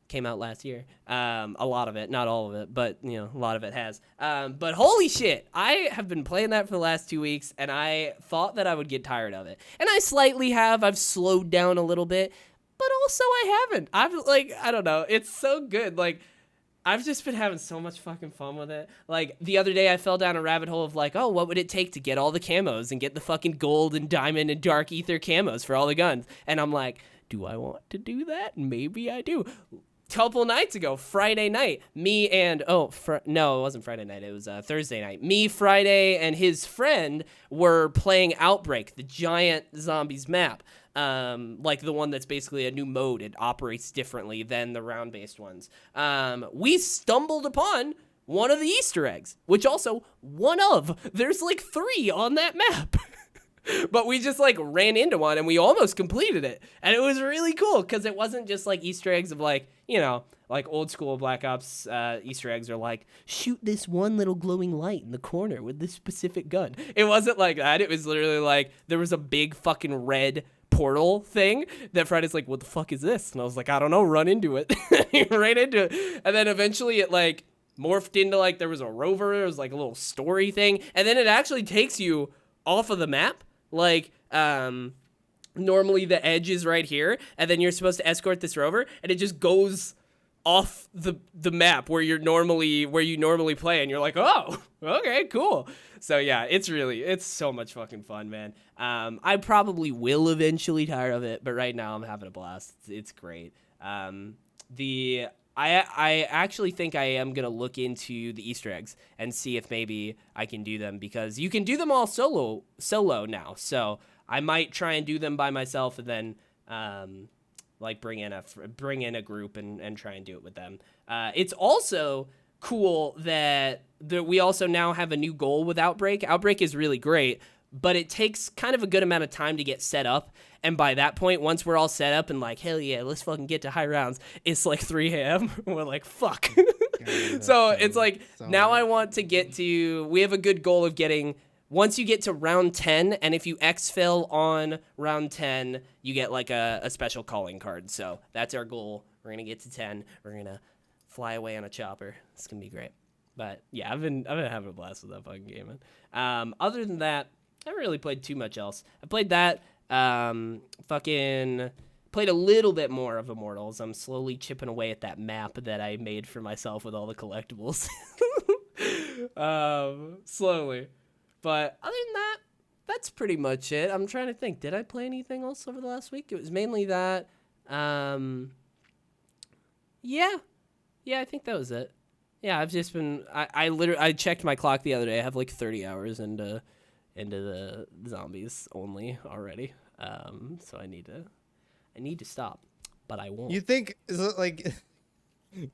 came out last year. A lot of it, not all of it, but a lot of it has. But holy shit, I have been playing that for the last 2 weeks, and I thought that I would get tired of it, and I slightly have. I've slowed down a little bit, but also I haven't. I don't know. It's so good. Like, I've just been having so much fucking fun with it. Like, the other day I fell down a rabbit hole of like, oh, what would it take to get all the camos and get the fucking gold and diamond and dark ether camos for all the guns? And I'm like, do I want to do that? Maybe I do. couple nights ago, Friday night, me and no, it wasn't Friday night. It was Thursday night. Me, Friday, and his friend were playing Outbreak, the giant zombies map, like the one that's basically a new mode. It operates differently than the round-based ones. We stumbled upon one of the Easter eggs, which also there's like 3 on that map. But we just like ran into one and we almost completed it. And it was really cool because it wasn't just like Easter eggs of like, you know, like old school Black Ops Easter eggs are like, shoot this one little glowing light in the corner with this specific gun. It wasn't like that. It was literally like there was a big fucking red portal thing that Friday's like, what the fuck is this? And I was like, I don't know, run into it. Right into it. And then eventually it like morphed into like there was a rover. There was like a little story thing. And then it actually takes you off of the map. Like, normally the edge is right here, and then you're supposed to escort this rover, and it just goes off the map where you normally play, and you're like, oh, okay, cool. So yeah, it's so much fucking fun, man. I probably will eventually tire of it, but right now I'm having a blast. It's great. I actually think I am going to look into the Easter eggs and see if maybe I can do them, because you can do them all solo now. So I might try and do them by myself and then like bring in a group and try and do it with them. It's also cool that we also now have a new goal with Outbreak. Outbreak is really great, but it takes kind of a good amount of time to get set up. And by that point, once we're all set up and like, hell yeah, let's fucking get to high rounds, it's like 3 a.m. We're like, fuck. So it's like, now I want to get to, we have a good goal of getting, once you get to round 10, and if you exfil on round 10, you get like a special calling card. So that's our goal. We're going to get to 10. We're going to fly away on a chopper. It's going to be great. But yeah, I've been having a blast with that fucking game, man. Other than that, I haven't really played too much else. I played that. Fucking played a little bit more of Immortals. I'm slowly chipping away at that map that I made for myself with all the collectibles. Slowly. But other than that, that's pretty much it. I'm trying to think. Did I play anything else over the last week? It was mainly that. Yeah, I think that was it. Yeah, I've just been, I checked my clock the other day. I have like 30 hours into the zombies only already. So I need to stop, but I won't. You think like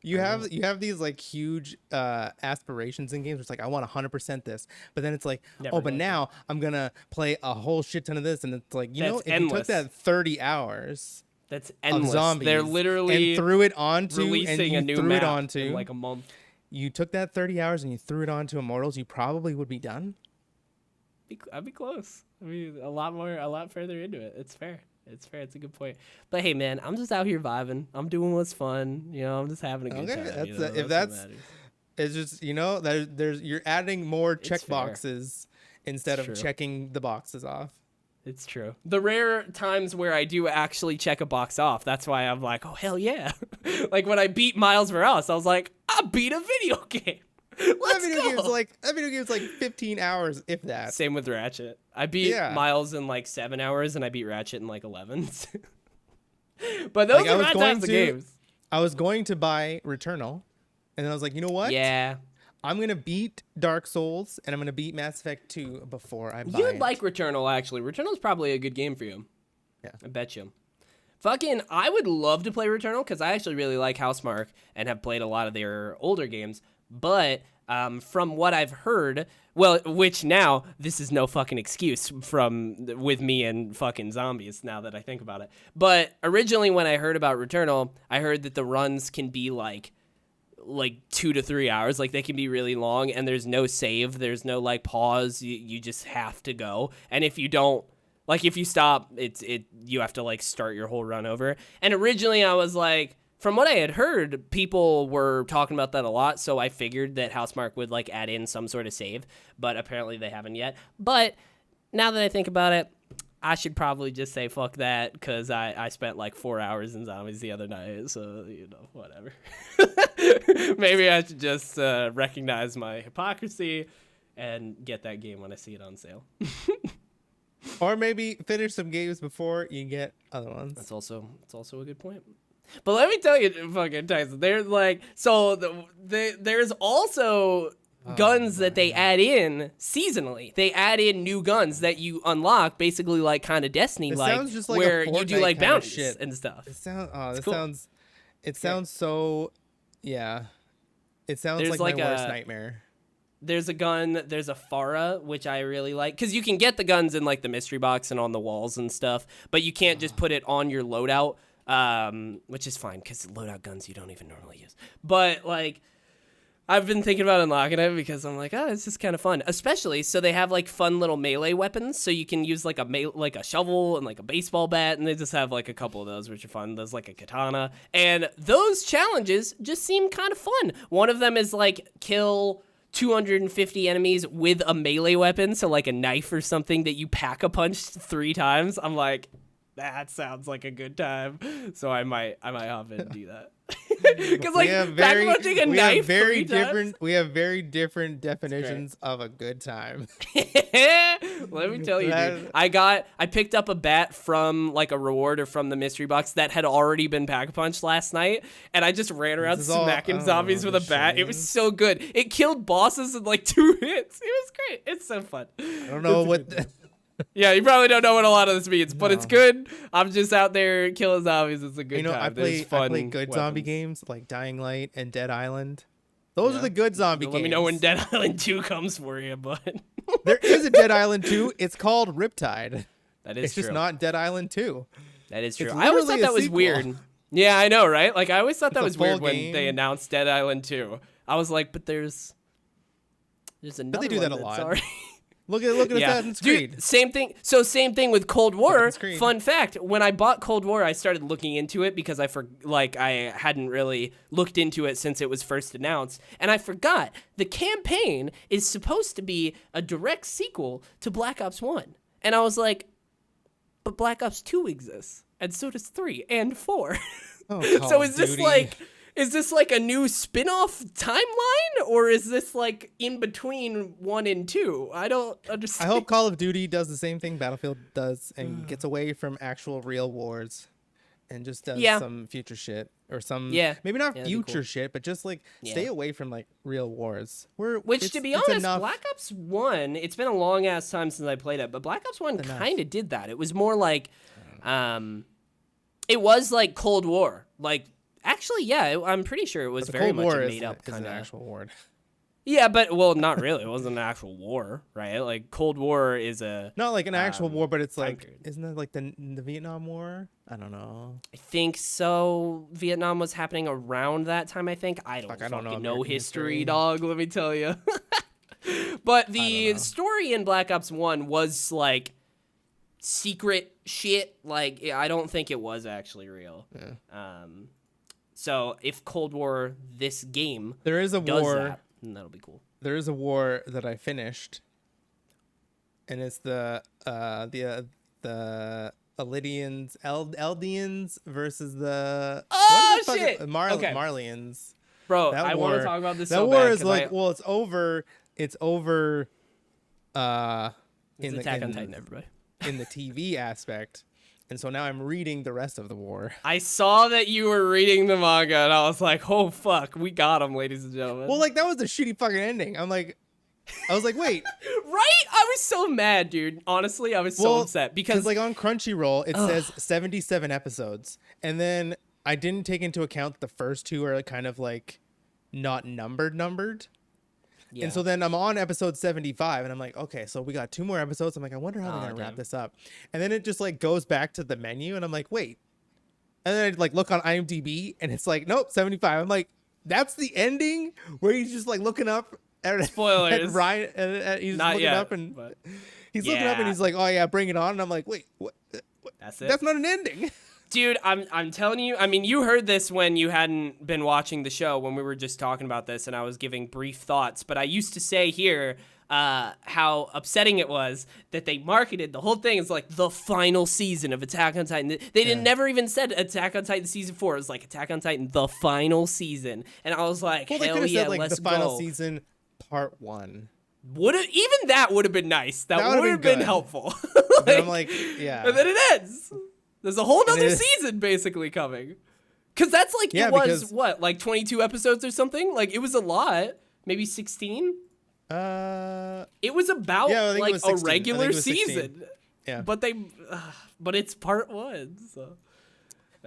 you have these like huge aspirations in games where it's like, I want 100% this, but then it's like, but now I'm gonna play a whole shit ton of this, and it's like, if endless. you took that 30 hours that's endless of zombies, they're literally and threw it onto releasing a new map in like a month. You took that 30 hours and you threw it onto Immortals, you probably would be done. I'd be close. I mean, a lot further into it. It's fair. It's a good point. But hey, man, I'm just out here vibing. I'm doing what's fun. You know, I'm just having a good time. It's just, there's you're adding more check boxes instead of checking the boxes off. It's true. The rare times where I do actually check a box off, that's why I'm like, oh hell yeah. Like when I beat Miles Morales, I was like, I beat a video game. Let's go. That video game's like 15 hours, if that. Same with Ratchet. I beat Miles in like 7 hours, and I beat Ratchet in like 11. But those are not times of games. I was going to buy Returnal, and then I was like, you know what? Yeah. I'm going to beat Dark Souls, and I'm going to beat Mass Effect 2 before I buy You'd like Returnal, actually. Returnal's probably a good game for you. Yeah. I bet you. Fucking, I would love to play Returnal, because I actually really like Housemarque and have played a lot of their older games. But from what I've heard, which now, this is no fucking excuse with me and fucking zombies, now that I think about it. But originally when I heard about Returnal, I heard that the runs can be like 2 to 3 hours. Like they can be really long, and there's no save. There's no like pause. You just have to go. And if you don't, like if you stop, you have to like start your whole run over. And originally I was like, from what I had heard, people were talking about that a lot, so I figured that Housemarque would like add in some sort of save, but apparently they haven't yet. But now that I think about it, I should probably just say fuck that, because I spent like 4 hours in zombies the other night, so, whatever. Maybe I should just recognize my hypocrisy and get that game when I see it on sale. Or maybe finish some games before you get other ones. It's also a good point. But let me tell you, fucking Tyson, there's like, so there's also guns that they add in seasonally. They add in new guns that you unlock, basically like kind of Destiny like, sounds just like where a you do Fortnite like kinda bounties shit. and stuff. It sounds. Oh, this cool. sounds. It sounds so. Yeah. It sounds There's like my like worst a- nightmare. There's a gun, there's a Farah, which I really like, because you can get the guns in like the mystery box and on the walls and stuff, but you can't just put it on your loadout, which is fine, because loadout guns you don't even normally use. But like, I've been thinking about unlocking it because I'm like, oh, this is kind of fun. Especially, so they have like fun little melee weapons, so you can use like a shovel and like a baseball bat, and they just have like a couple of those, which are fun. There's like a katana, and those challenges just seem kind of fun. One of them is like kill 250 enemies with a melee weapon, so like a knife or something that you pack-a-punch 3 times. I'm like, that sounds like a good time. So I might hop in and do that. Because like pack-a-punching a knife we have very different definitions of a good time. Let me tell you, dude. I picked up a bat from like a reward or from the mystery box that had already been pack-a-punched last night, and I just ran around smacking zombies with a bat. It was so good. It killed bosses in like 2 hits. It was great. It's so fun. I don't know what. Yeah, you probably don't know what a lot of this means, but it's good. I'm just out there killing zombies. It's a good time. I play good zombie games like Dying Light and Dead Island. Those are the good zombie games. Let me know when Dead Island 2 comes for you, but there is a Dead Island 2. It's called Riptide. That is it's true. just not Dead Island 2. That is true. It's I always thought literally a that was sequel. weird. Yeah, I know, right? Like I always thought that was full weird when game. they announced Dead Island 2. I was like, but there's another But they do that a one that's lot. already- Look at Assassin's Creed. Dude, same thing. So same thing with Cold War. Assassin's Creed. Fun fact: when I bought Cold War, I started looking into it because I hadn't really looked into it since it was first announced, and I forgot the campaign is supposed to be a direct sequel to Black Ops 1, and I was like, but Black Ops 2 exists, and so does 3 and 4. Oh, Call So of is this Duty. like? Is this like a new spin-off timeline, or is this like in between 1 and 2? I don't I understand. hope Call of Duty does the same thing Battlefield does and gets away from actual real wars and just does some future shit or some maybe not that'd be future cool. shit, but just like stay away from like real wars. Which, to be honest, Black Ops 1, it's been a long ass time since I played it, but Black Ops 1 kind of did that. It was more like, it was like Cold War. Like, actually, yeah, I'm pretty sure it was very much a made up kind an of actual war. Yeah, but well, not really. It wasn't an actual war, right? Like Cold War is a Not like an actual war, but it's like period. isn't it like the Vietnam War? I don't know. I think so. Vietnam was happening around that time, I think. I don't know fucking know American history, history. dog, let me tell you. But the story in Black Ops 1 was like secret shit. Like I don't think it was actually real. Yeah. So if Cold War, this game, There is a does war. that, then that'll be cool. There is a war that I finished, and it's the Eldians versus the shit! Okay. Marlians. Bro, That I want to war- talk about this That so war bad. is like, well, it's over. It's over. it's Attack on Titan, everybody. in the TV aspect, and so now I'm reading the rest of the war. I saw that you were reading the manga, and I was like, oh, fuck, we got him, ladies and gentlemen. Well, like that was a shitty fucking ending. I was like, wait. Right? I was so mad, dude. Honestly, I was so upset because like on Crunchyroll it says 77 episodes, and then I didn't take into account the first 2 are kind of like not numbered. yeah. And so then I'm on episode 75 and I'm like, okay, so we got 2 more episodes. I'm like, I wonder how they're gonna wrap this up. And then it just like goes back to the menu and I'm like, wait. And then I like look on IMDb and it's like, nope, 75. I'm like, that's the ending where he's just like looking up at Spoilers. at Ryan and he's Not looking yet, up and but he's looking up and he's like, oh yeah, bring it on. And I'm like, wait, what? that's it. That's not an ending. Dude, I'm telling you, I mean, you heard this when you hadn't been watching the show when we were just talking about this and I was giving brief thoughts, but I used to say here how upsetting it was that they marketed the whole thing as like the final season of Attack on Titan. They didn't never even said Attack on Titan season 4. It was like Attack on Titan the final season. And I was like, Well, they hell could have yeah, said like let's the final go. season part 1. Even that would have been nice. That would've would have been been good. helpful. But I'm like, yeah. And then it ends. There's a whole nother is. season basically coming. Because that's like, Yeah, it was, because what, like 22 episodes or something? Like, it was a lot. Maybe 16? It was about, yeah, I think it like, was a 16. I think regular it was 16. season. Yeah. But but it's part 1, so.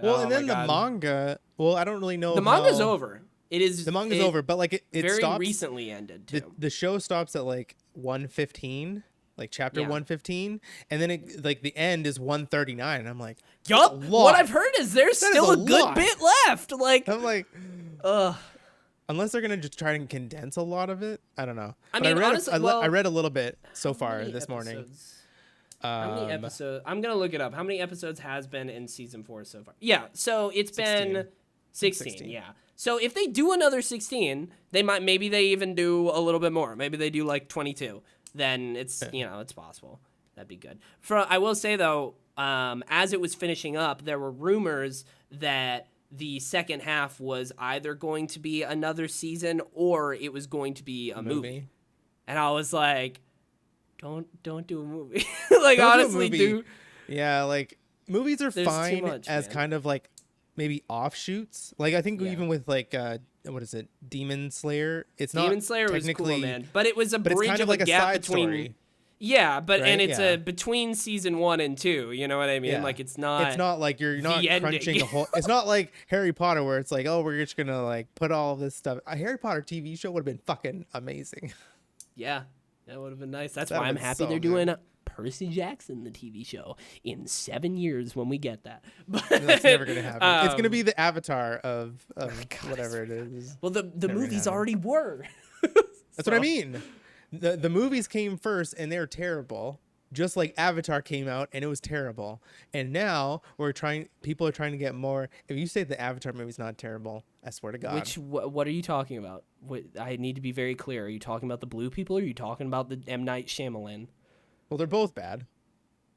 Well, Oh and my then the God. manga. Well, I don't really know The manga's how over. It is. the manga's it over, but like it very stops. recently ended, too. The show stops at like 115, like chapter Yeah. 115, and then it like the end is 139. And I'm like, Yup. a What lot. I've heard is there's That is still a a good lot. bit left. Like, I'm like, ugh. unless they're gonna just try and condense a lot of it, I don't know. I But mean, read honestly, I read a little bit so How far many this morning. episodes? How many Um, episodes? I'm gonna look it up. How many episodes has been in season 4 so far? Yeah, so it's been 16. 16. Yeah. So if they do another 16, maybe they even do a little bit more. Maybe they do like 22. Then it's it's possible. That'd be good. I will say though, as it was finishing up, there were rumors that the second half was either going to be another season or it was going to be a movie. And I was like, don't do a movie. Like, Don't honestly, do. Yeah, like movies are There's too fine much, as man. kind of like maybe offshoots. Like I think Yeah. even with like what is it, Demon Slayer? It's not Demon Slayer was technically, cool, man. But it was a but it's bridge kind of of like a a gap side between. story. Yeah, but Right? and it's Yeah. between season 1 and 2. You know what I mean? Yeah. Like, it's not. It's not like you're not ending. crunching a whole. It's not like Harry Potter where it's like, oh, we're just gonna like put all this stuff. A Harry Potter TV show would have been fucking amazing. Yeah, that would have been nice. That's That'd why I'm been happy so they're good. doing Percy Jackson, the TV show, in 7 years when we get that. But That's never gonna happen. It's gonna um, be the Avatar of whatever it is. Well, the gonna movies happen. already were. That's what I mean. The movies came first and they're terrible. Just like Avatar came out and it was terrible. And now people are trying to get more. If you say the Avatar movie's not terrible, I swear to God. What are you talking about? I need to be very clear. Are you talking about the blue people or are you talking about the M. Night Shyamalan? Well, they're both bad.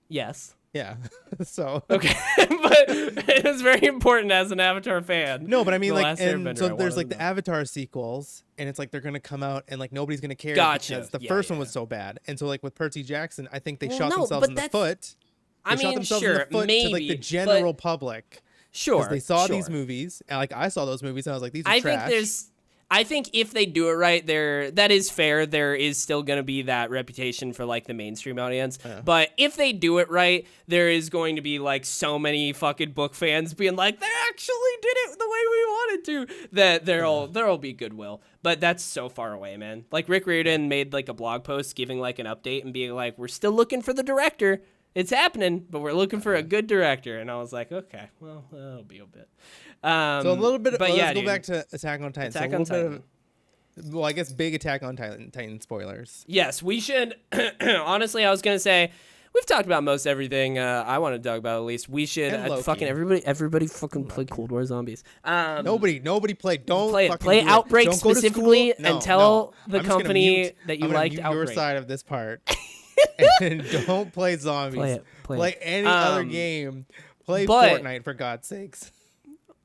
Yes. Yeah. So. Okay. But it's very important as an Avatar fan. No, but I mean, The like, Last and Airbender, so I there's wanted like to the know. Avatar sequels, and it's like they're gonna come out, and like nobody's gonna care Gotcha. because the Yeah, first one yeah. was so bad. And so like with Percy Jackson, I think they Well, shot no, themselves but in the that's- foot. They I shot mean, themselves in sure, the foot maybe, to like the but- general public. Sure. Because they saw these sure. movies, and like I saw those movies, and I was like, these are I trash. think if they do it right, that is fair. There is still going to be that reputation for like the mainstream audience. Yeah. But if they do it right, there is going to be like so many fucking book fans being like, they actually did it the way we wanted to, that there'll be goodwill. But that's so far away, man. Like Rick Riordan made like a blog post giving like an update and being like, we're still looking for the director. It's happening, but we're looking for a good director. And I was like, okay, well, that'll be a bit. So a little bit. But Let's go dude. back to Attack on Titan. Attack so a on little Titan. bit of, well, I guess big Attack on Titan spoilers. Yes, we should. Honestly, I was gonna say we've talked about most everything I want to talk about. At least we should And Loki. fucking everybody fucking play Cold War Zombies. Nobody play. Don't play fucking play do it. Outbreak Don't go to specifically school. No, and tell no. the I'm just gonna company mute- that you I'm gonna liked mute Outbreak. your side of this part, and don't play zombies. Play it. any other game. Play but- Fortnite for God's sakes.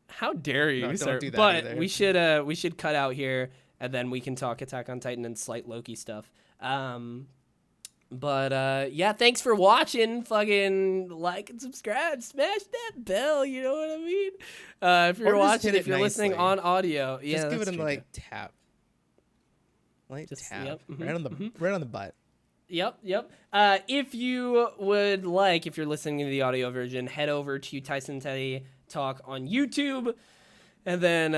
How dare you, don't sir? do that But either. we should cut out here and then we can talk Attack on Titan and slight Loki stuff. But yeah, thanks for watching. Fucking like and subscribe, smash that bell. You know what I mean? If you're Or just watching, hit if it you're listening nicely. on audio, yeah, Just give it that's a true, like too. tap. Light Just- tap. yep, mhm, Right on the right on the butt. Yep. If you would like, if you're listening to the audio version, head over to Tyson Teddy Talk on YouTube, and then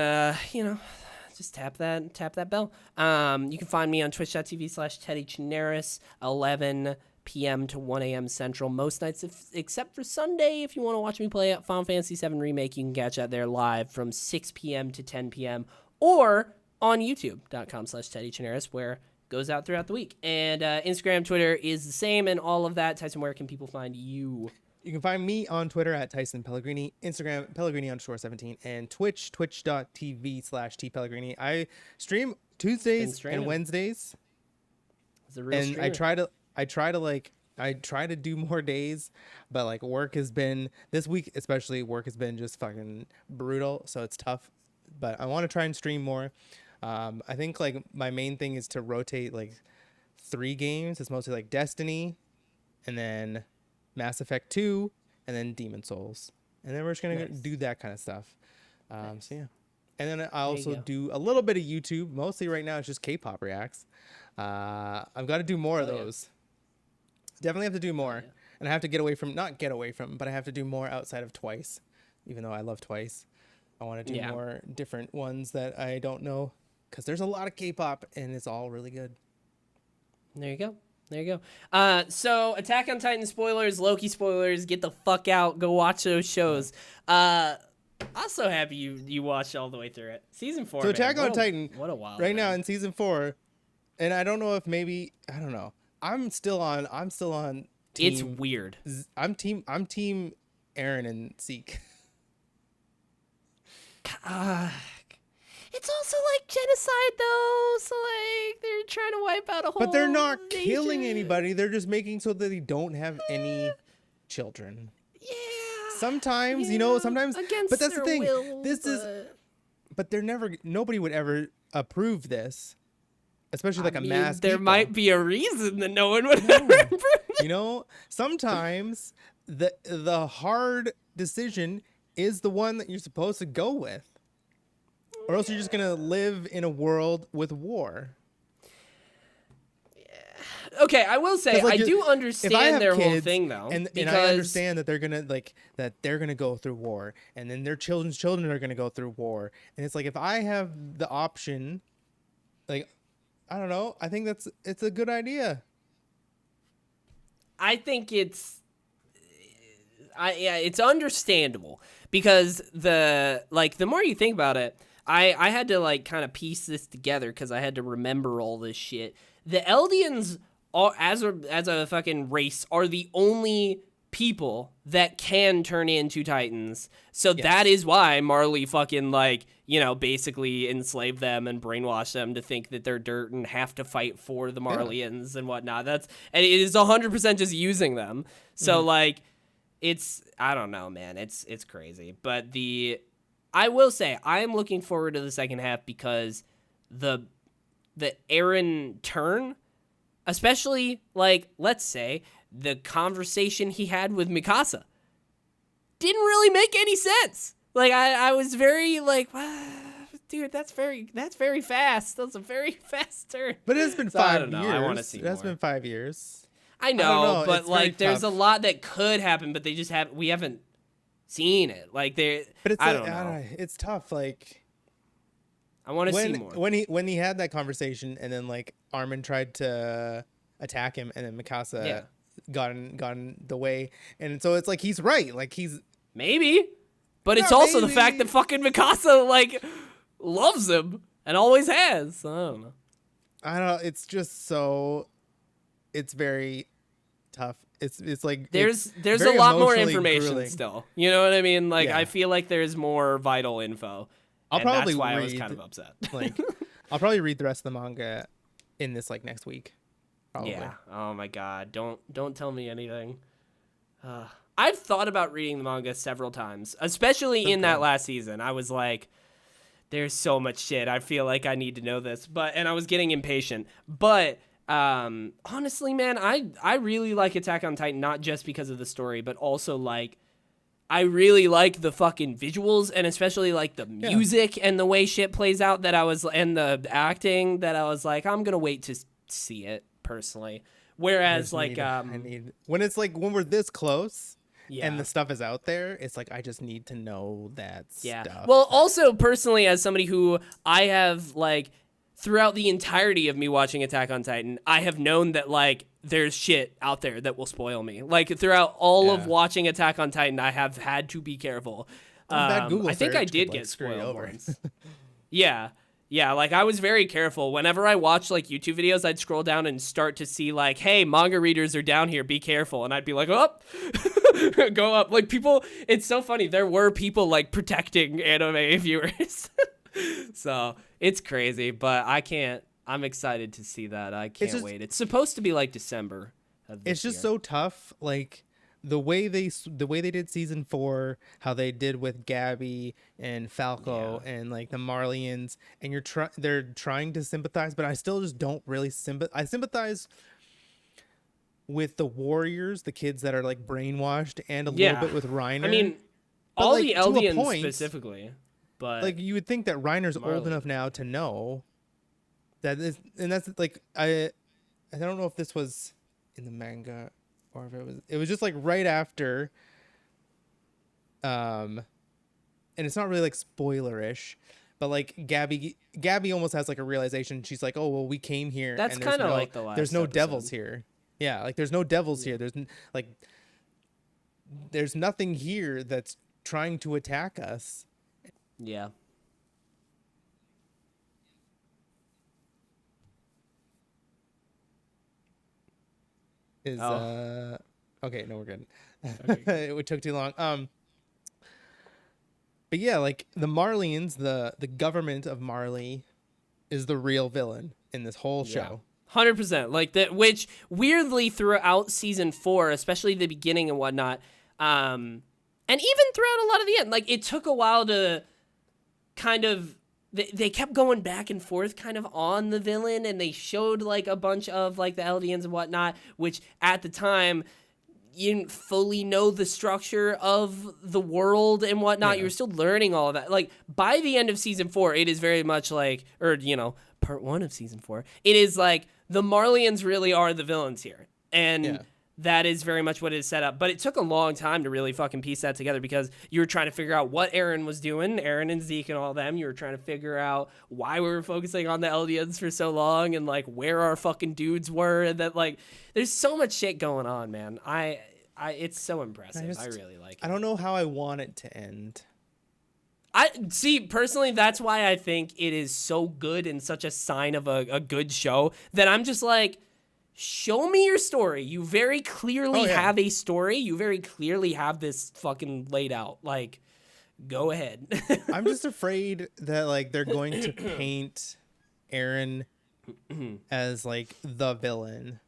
just tap that bell. You can find me on twitch.tv/TeddyChinaris, 11 p.m. to 1 a.m. Central most nights, except for Sunday. If you want to watch me play Final Fantasy VII Remake, you can catch that there live from 6 p.m. to 10 p.m. or on youtube.com/TeddyChinaris, where it goes out throughout the week. And Instagram, Twitter is the same, and all of that. Tyson, where can people find you? You can find me on Twitter at Tyson Pellegrini, Instagram Pellegrini_17, and Twitch, twitch.tv/tpellegrini. I stream Tuesdays streaming. and Wednesdays, It's a real and streamer. I try to do more days, but like work has been this week, especially work has been just fucking brutal, so it's tough. But I want to try and stream more. I think like my main thing is to rotate like 3 games. It's mostly like Destiny, and then Mass Effect 2, and then Demon Souls. And then we're just going to Nice. do that kind of stuff. So yeah. And then I There you also go. do a little bit of YouTube. Mostly right now it's just K-pop reacts. I've got to do more of Hell yeah. those. Definitely have to do more. yeah. And I have to get away from, not get away from, but I have to do more outside of Twice. Even though I love Twice. I want to do Yeah. more different ones that I don't know. Because there's a lot of K-pop and it's all really good. There you go. There you go. So Attack on Titan spoilers, Loki spoilers, get the fuck out, go watch those shows. Also happy you watched all the way through it. Season 4. So man, Attack on Titan, what a wild right now ride. in season 4, and I don't know if maybe, I don't know. I'm still on team. It's weird. I'm team Aaron and Zeke. It's also like genocide though, so like they're trying to wipe out a whole But they're not killing nation. anybody. They're just making so that they don't have any children. Yeah. Sometimes, yeah, sometimes, against but that's the their thing. will, But they're nobody would ever approve this, especially like I a mean, mass. there people. might be a reason that no one would ever approve. Sometimes the hard decision is the one that you're supposed to go with, or else you're just gonna live in a world with war. Okay, I will say I do understand their whole thing though, and because I understand that they're gonna go through war, and then their children's children are gonna go through war, and it's like if I have the option, like I don't know, I think it's a good idea. I think it's understandable because the more you think about it, I had to like kind of piece this together because I had to remember all this shit. The Eldians are, as a fucking race, are the only people that can turn into Titans. So that is why Marley fucking basically enslaved them and brainwashed them to think that they're dirt and have to fight for the Marleyans and whatnot. And it is 100% just using them. So it's, I don't know, man. It's crazy. But I will say I am looking forward to the second half because the Eren turn, especially let's say the conversation he had with Mikasa didn't really make any sense. I was very dude, that's very fast. That's a very fast turn. But it's been So, I 5 don't know. years. I want to see That's more. been 5 years. I don't know, know. but It's very there's a tough. lot that could happen, but we haven't seen it. But it's I don't know. it's tough. I want to see more. When he had that conversation, and then Armin tried to attack him, and then Mikasa got in the way, and so it's he's right. He's Maybe, but it's Yeah, also the maybe. fact that fucking Mikasa loves him and always has. So, I don't know. I don't know. It's just so. It's very tough. It's like There's it's a very lot more emotionally information grueling. still. You know what I mean? Yeah. I feel like there's more vital info. I'll and probably that's why I read, was kind of upset. I'll probably read the rest of the manga in this next week. Probably. Yeah. Oh my god. Don't tell me anything. I've thought about reading the manga several times, especially in that last season. I was like, there's so much shit. I feel like I need to know this. And I was getting impatient. But honestly, man, I really like Attack on Titan, not just because of the story, but also I really like the fucking visuals and especially the music and the way shit plays out and the acting that I was like, I'm gonna wait to see it personally. Whereas I need when it's when we're this close and the stuff is out there, it's I just need to know that stuff. Well, also personally, as somebody who I have throughout the entirety of me watching Attack on Titan, I have known that there's shit out there that will spoil me. Throughout all of watching Attack on Titan, I have had to be careful. That Google I think I search did could, get screw you spoiled over. once. Yeah. I was very careful. Whenever I watched YouTube videos, I'd scroll down and start to see hey, manga readers are down here, be careful. And I'd be like, up, go up. People, it's so funny. There were people protecting anime viewers. So it's crazy, but I'm excited to see that. I can't wait. It's supposed to be December of this It's just year. so tough. The way they did season 4, how they did with Gabby and Falco and the Marleyans, and they're trying to sympathize, but I still just don't really sympathize. I sympathize with the warriors, the kids that are brainwashed, and a little bit with Reiner. I mean, But, all the to a Eldians point- specifically. but like you would think that Reiner's old Marley. enough now to know that is, and that's like I don't know if this was in the manga or if it was just like right after and it's not really like spoilerish, but like Gabby almost has like a realization. She's like, oh well, we came here That's and there's kind of no like the last there's no episode. devils here. Yeah, like there's no devils here. Like there's nothing here that's trying to attack us. Yeah. Is Oh. okay, no, we're good. Okay. It took too long. But yeah, like the Marlians, the government of Marley is the real villain in this whole show. 100%. Like that, which weirdly throughout season 4, especially the beginning and whatnot, and even throughout a lot of the end, like it took a while to kind of they kept going back and forth kind of on the villain, and they showed like a bunch of like the Eldians and whatnot, which at the time you didn't fully know the structure of the world and whatnot. Yeah. You were still learning all of that. Like by the end of season 4, it is very much like, or part 1 of season 4, it is like the Marlians really are the villains here, and that is very much what it is set up. But it took a long time to really fucking piece that together because you were trying to figure out what Eren was doing, Eren and Zeke and all them. You were trying to figure out why we were focusing on the Eldians for so long and like where our fucking dudes were, and that like there's so much shit going on, man. It's so impressive. I really like it. I don't know how I want it to end. I see personally, that's why I think it is so good and such a sign of a good show that I'm just like, show me your story. You very clearly have a story. You very clearly have this fucking laid out. Like, go ahead. I'm just afraid that like they're going to paint Eren as like the villain.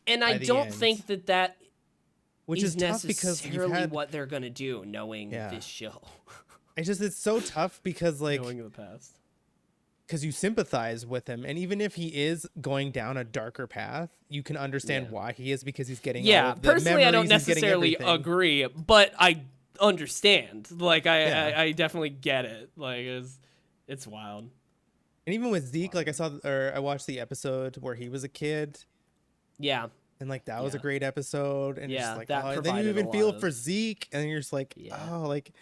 And I don't think that which is tough because necessarily what they're going to do knowing this show. It's so tough because like knowing the past. Because you sympathize with him, and even if he is going down a darker path, you can understand why he is because he's getting all of the personally, I don't memories, necessarily agree, but I understand. Like, I definitely get it. Like, it's wild. And even with Zeke, like I watched the episode where he was a kid. Yeah. And like that was a great episode, and it's like, that and then you even feel for Zeke, and you're just like, oh, like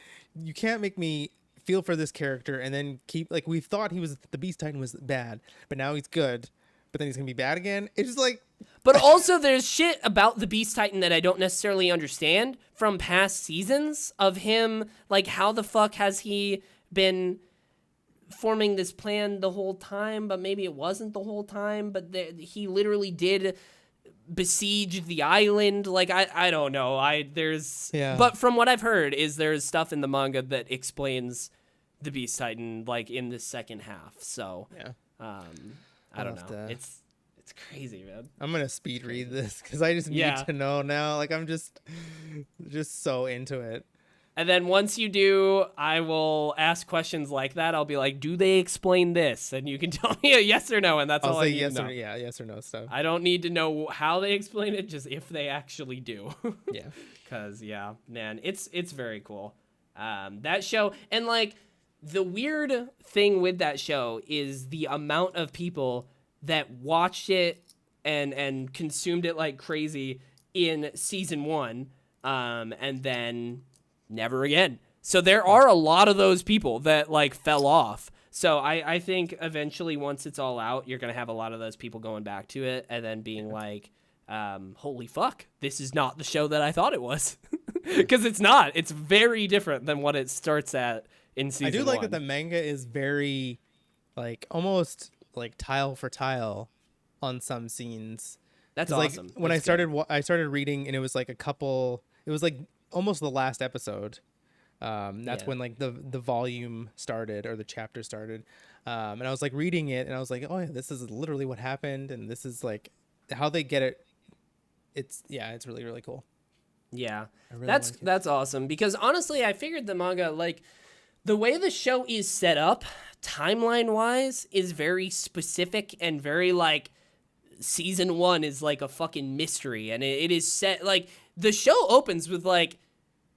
you can't make me feel for this character and then keep like we thought the Beast Titan was bad, but now he's good, but then he's gonna be bad again. It's just like, but also there's shit about the Beast Titan that I don't necessarily understand from past seasons of him. Like, how the fuck has he been forming this plan the whole time, but maybe it wasn't the whole time, but he literally did besiege the island. Like, I don't know. But from what I've heard is there's stuff in the manga that explains the Beast Titan like in the second half. So I don't know. It's crazy, man. I'm gonna speed read this because I just need to know now. Like, I'm just so into it. And then once you do, I will ask questions like that. I'll be like, do they explain this? And you can tell me a yes or no, and that's all I need to know. Yes or no stuff. I don't need to know how they explain it, just if they actually do. Yeah. Because, man, it's very cool. That show, and like, the weird thing with that show is the amount of people that watched it and consumed it like crazy in season 1, and then never again. So there are a lot of those people that like fell off. So I think eventually once it's all out, you're going to have a lot of those people going back to it and then being like, holy fuck, this is not the show that I thought it was. Because it's not. It's very different than what it starts at in season 1. I do like that the manga is very like almost like tile for tile on some scenes. That's awesome. Like when I started reading, and it was like it was like almost the last episode. That's when like the volume started or the chapter started. And I was like reading it and I was like, oh yeah, this is literally what happened. And this is like how they get it. It's really, really cool. Yeah, really that's awesome because honestly, I figured the manga, like the way the show is set up timeline wise is very specific and very like season 1 is like a fucking mystery. And it is set like the show opens with like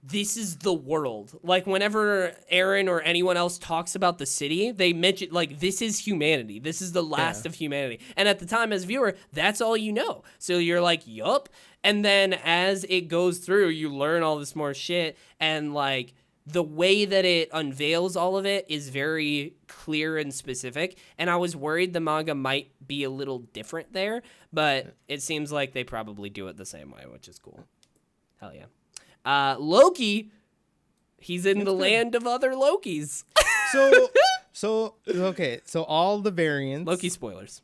this is the world. Like, whenever Aaron or anyone else talks about the city, they mention, like, this is humanity. This is the last of humanity. And at the time, as a viewer, that's all you know. So you're like, yup. And then as it goes through, you learn all this more shit. And, like, the way that it unveils all of it is very clear and specific. And I was worried the manga might be a little different there. But it seems like they probably do it the same way, which is cool. Hell yeah. Loki, he's in the land of other Lokis. Okay, so all the variants. Loki spoilers.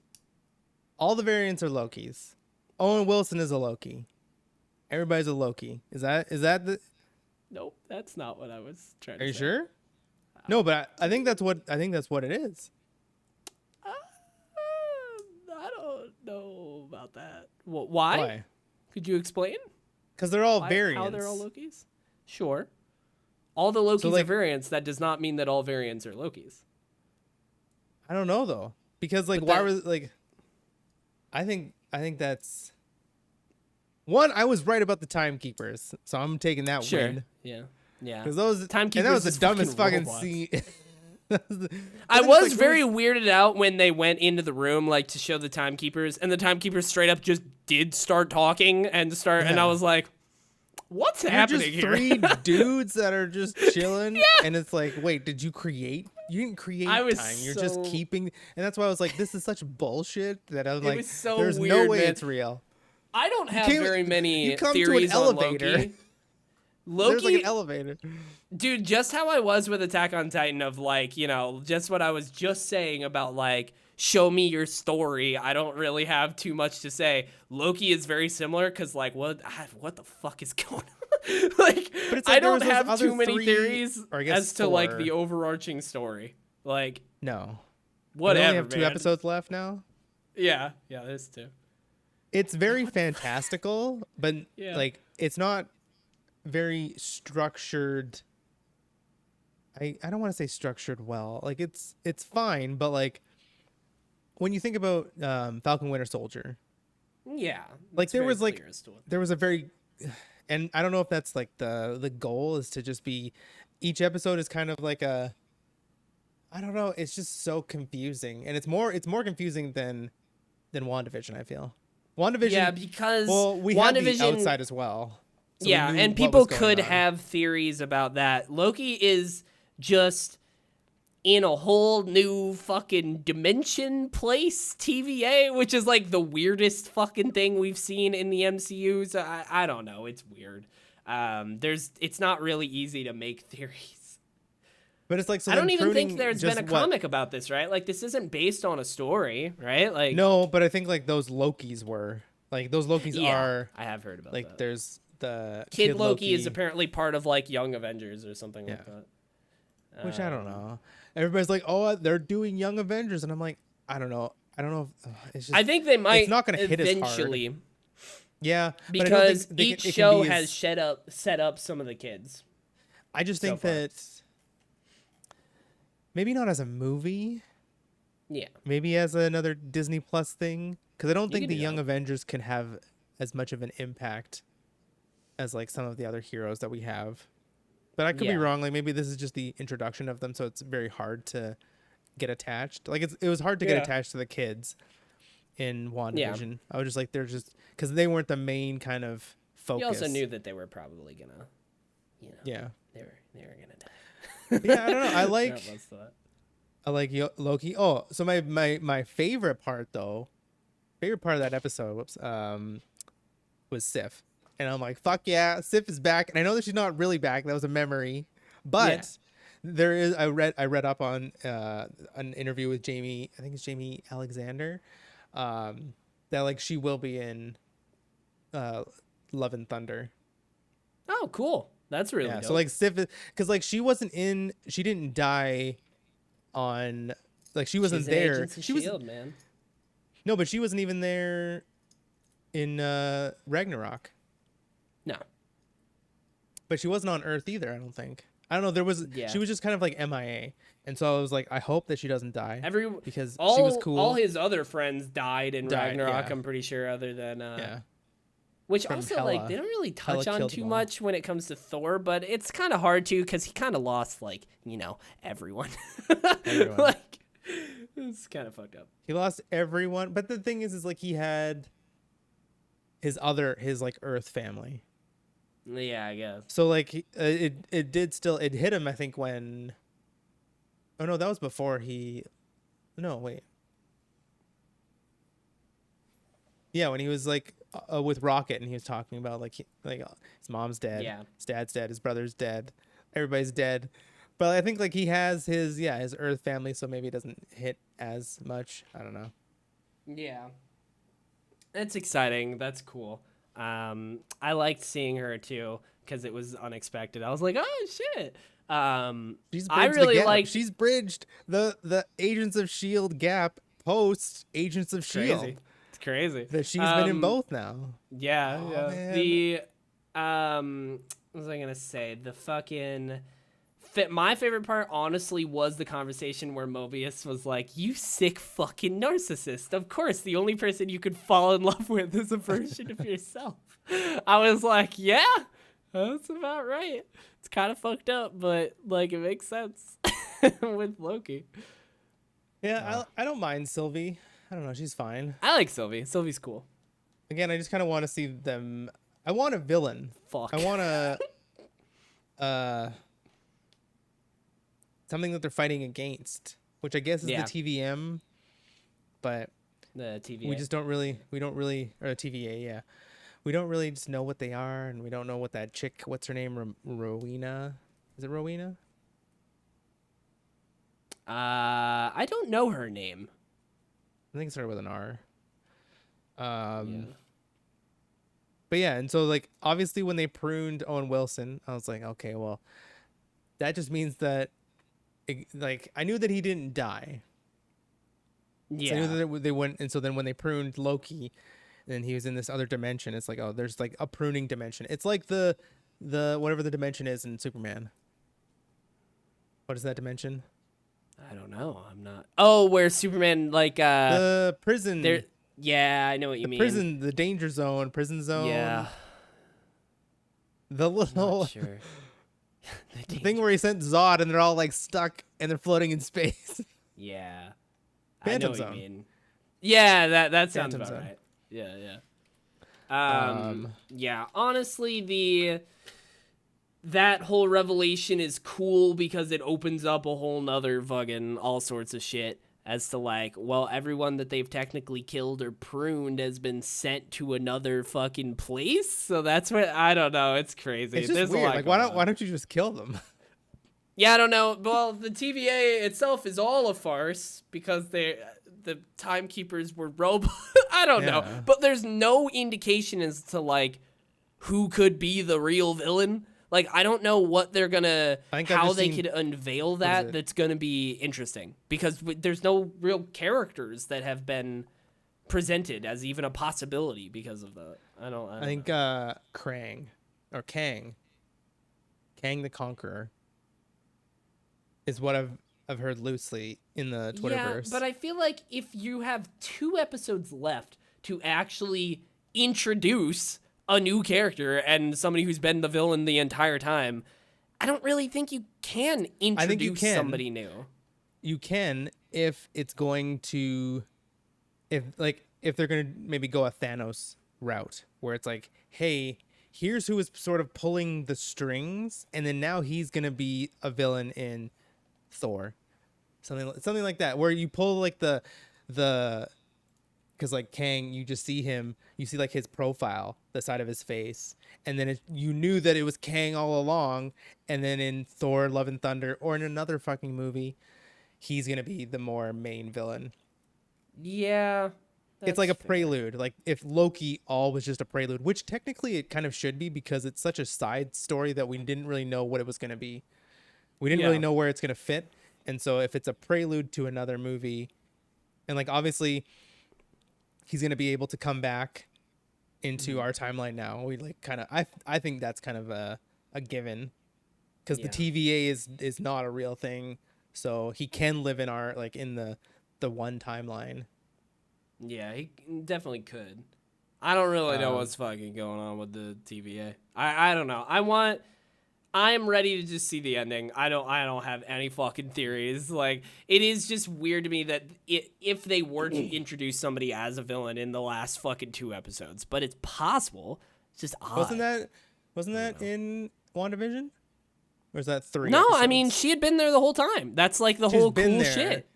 All the variants are Lokis. Owen Wilson is a Loki. Everybody's a Loki. Is that the? Nope, that's not what I was trying to say. Are you sure? No, but I think that's what it is. I don't know about that. Why? Could you explain? Because they're all variants. How they're all Lokis? Sure. All the Lokis are variants. That does not mean that all variants are Lokis. I don't know though, because like why was like? I think that's. One, I was right about the timekeepers, so I'm taking that win. Yeah. Because those timekeepers, and that was the dumbest fucking scene. I was very weirded out when they went into the room, like, to show the timekeepers, and the timekeepers straight up just did start talking and and I was like, what's happening here? Three dudes that are just chilling, and it's like, wait, did you create? You didn't create time. You're just keeping, and that's why I was like, this is such bullshit that I'm like, there's no way it's real. I don't have very many theories on Loki. There's like an elevator. Dude, just how I was with Attack on Titan of, like, you know, just what I was just saying about, like, show me your story. I don't really have too much to say. Loki is very similar because, like, what the fuck is going on? Like, I don't have too many theories as to, like, the overarching story. Like, no. Whatever, we only have 2 episodes left now? Yeah, there's 2. It's very fantastical, but, like, it's not very structured. I don't want to say structured well. Like, it's fine, but, like, when you think about Falcon Winter Soldier, like, there was a very, and I don't know if that's like the goal is to just be, each episode is kind of like a, I don't know, it's just so confusing, and it's more confusing than WandaVision, I feel. WandaVision, because we had the outside as well. So and people could have theories about that. Loki is just in a whole new fucking dimension place, TVA, which is like the weirdest fucking thing we've seen in the MCU. So I don't know. It's weird. It's not really easy to make theories. But it's like, so I don't even think there's been a comic about this, right? Like, this isn't based on a story, right? Like, no, but I think like those Lokis were. Like, those Lokis are. I have heard about like, that. Like, there's the Kid Loki is apparently part of, like, Young Avengers or something like that. Which I don't know. Everybody's like, oh, they're doing Young Avengers, and I'm like, I don't know. It's just. I think they might. It's not going to hit eventually. As hard. Yeah, because each show has set up some of the kids. I just think that maybe not as a movie. Yeah. Maybe as another Disney Plus thing, because I don't think the Young Avengers can have as much of an impact as like some of the other heroes that we have. But I could be wrong. Like, maybe this is just the introduction of them, so it's very hard to get attached. Like, it was hard to get attached to the kids in WandaVision. I was just like, they're just, because they weren't the main kind of focus. You also knew that they were probably gonna, you know. Yeah. They were gonna die. Yeah, I don't know. I like Loki. Oh, so my favorite part though, of that episode, was Sif. And I'm like, fuck yeah, Sif is back. And I know that she's not really back. That was a memory. But there is, I read up on an interview with Jamie, I think it's Jamie Alexander, that like she will be in Love and Thunder. Oh, cool. That's really dope. So like Sif, because like she didn't die on, like she wasn't there. She was Shield, man. No, but she wasn't even there in Ragnarok. No. But she wasn't on Earth either, I don't think. I don't know. She was just kind of like MIA. And so I was like, I hope that she doesn't die. Because she was cool. All his other friends died in Ragnarok, I'm pretty sure, other than Which from also, Hela. like, they don't really Hela touch on killed too them all. much when it comes to Thor, but it's kind of hard to because he kind of lost, like, everyone. Everyone. Like, it's kind of fucked up. He lost everyone, but the thing is like he had his like Earth family. Yeah, I guess. So like it did still it hit him, I think, when. Oh no, that was before he. No, wait. Yeah, when he was like with Rocket, and he was talking about like his mom's dead, Yeah. his dad's dead, his brother's dead, everybody's dead. But I think like he has his Earth family, so maybe it doesn't hit as much. I don't know. Yeah. It's exciting. That's cool. I liked seeing her too because it was unexpected. I was like, oh shit. She's I bridged the really gap. liked. She's bridged the Agents of Shield gap post Agents of Shield. Crazy. It's crazy. That she's been in both now. Yeah, Oh, yeah. man. The what was I gonna say? The fucking my favorite part, honestly, was the conversation where Mobius was like, "You sick fucking narcissist. Of course, the only person you could fall in love with is a version of yourself." I was like, "Yeah, that's about right. It's kind of fucked up, but like it makes sense with Loki." Yeah, I don't mind Sylvie. I don't know, she's fine. I like Sylvie. Sylvie's cool. Again, I just kind of want to see them. I want a villain. Fuck. I want a something that they're fighting against, which I guess is Yeah. the TVA, but The TVA. we don't really, or the TVA, yeah. We don't really just know what they are, and we don't know what that chick, what's her name, Rowena? Is it Rowena? I don't know her name. I think it started with an R. Yeah. But yeah, and so like obviously when they pruned Owen Wilson, I was like, okay, well, that just means that, like, I knew that he didn't die. Yeah. So I knew that they went, and so then when they pruned Loki, and he was in this other dimension, it's like, oh, there's like a pruning dimension. It's like the whatever the dimension is in Superman. What is that dimension? I don't know. I'm not. Oh, where Superman The prison. there. Yeah, I know what you The mean. prison, the danger zone, prison zone. Yeah. The little Not sure. the thing where he sent Zod and they're all like stuck and they're floating in space. Yeah. Phantom I know Zone. what you mean. Yeah, that sounds Phantom about Zone. right. Yeah. Yeah, honestly, that whole revelation is cool because it opens up a whole nother fucking all sorts of shit as to like, well, everyone that they've technically killed or pruned has been sent to another fucking place. So that's what, I don't know. It's crazy. It's just There's a weird. lot Like going why on. don't you just kill them? Yeah, I don't know. Well, the TVA itself is all a farce because the timekeepers were robots. I don't know. Yeah. But there's no indication as to like who could be the real villain. Like I don't know what they're gonna, I think I've how just they seen- could unveil is that. it? That's gonna be interesting because there's no real characters that have been presented as even a possibility because of that. I don't I think know. Krang or Kang the Conqueror is what I've heard loosely in the Twitterverse. Yeah, but I feel like if you have 2 episodes left to actually introduce a new character and somebody who's been the villain the entire time, I don't really think you can introduce somebody new. You can if it's going to, if they're gonna maybe go a Thanos route where it's like, hey, here's who is sort of pulling the strings, and then now he's gonna be a villain in Thor, something like that, where you pull like the because like Kang, you just see him, you see like his profile, the side of his face, and then you knew that it was Kang all along, and then in Thor: Love and Thunder or in another fucking movie, he's gonna be the more main villain. Yeah. It's like a that's fair. prelude, like if Loki all was just a prelude, which technically it kind of should be because it's such a side story that we didn't really know what it was gonna be. We didn't really Yeah. know where it's gonna fit, and so if it's a prelude to another movie, and like obviously he's gonna be able to come back into our timeline now. We like kind of I think that's kind of a given because Yeah. the TVA is not a real thing, so he can live in our in the one timeline. Yeah, he definitely could. I don't really know Um, what's fucking going on with the TVA. I don't know. I'm ready to just see the ending. I don't have any fucking theories. Like, it is just weird to me that if they were to introduce somebody as a villain in the last fucking 2 episodes, but it's possible. It's just odd. Wasn't that in WandaVision? Or is that 3 No, episodes? I mean, she had been there the whole time. That's like the She's whole been cool there. shit.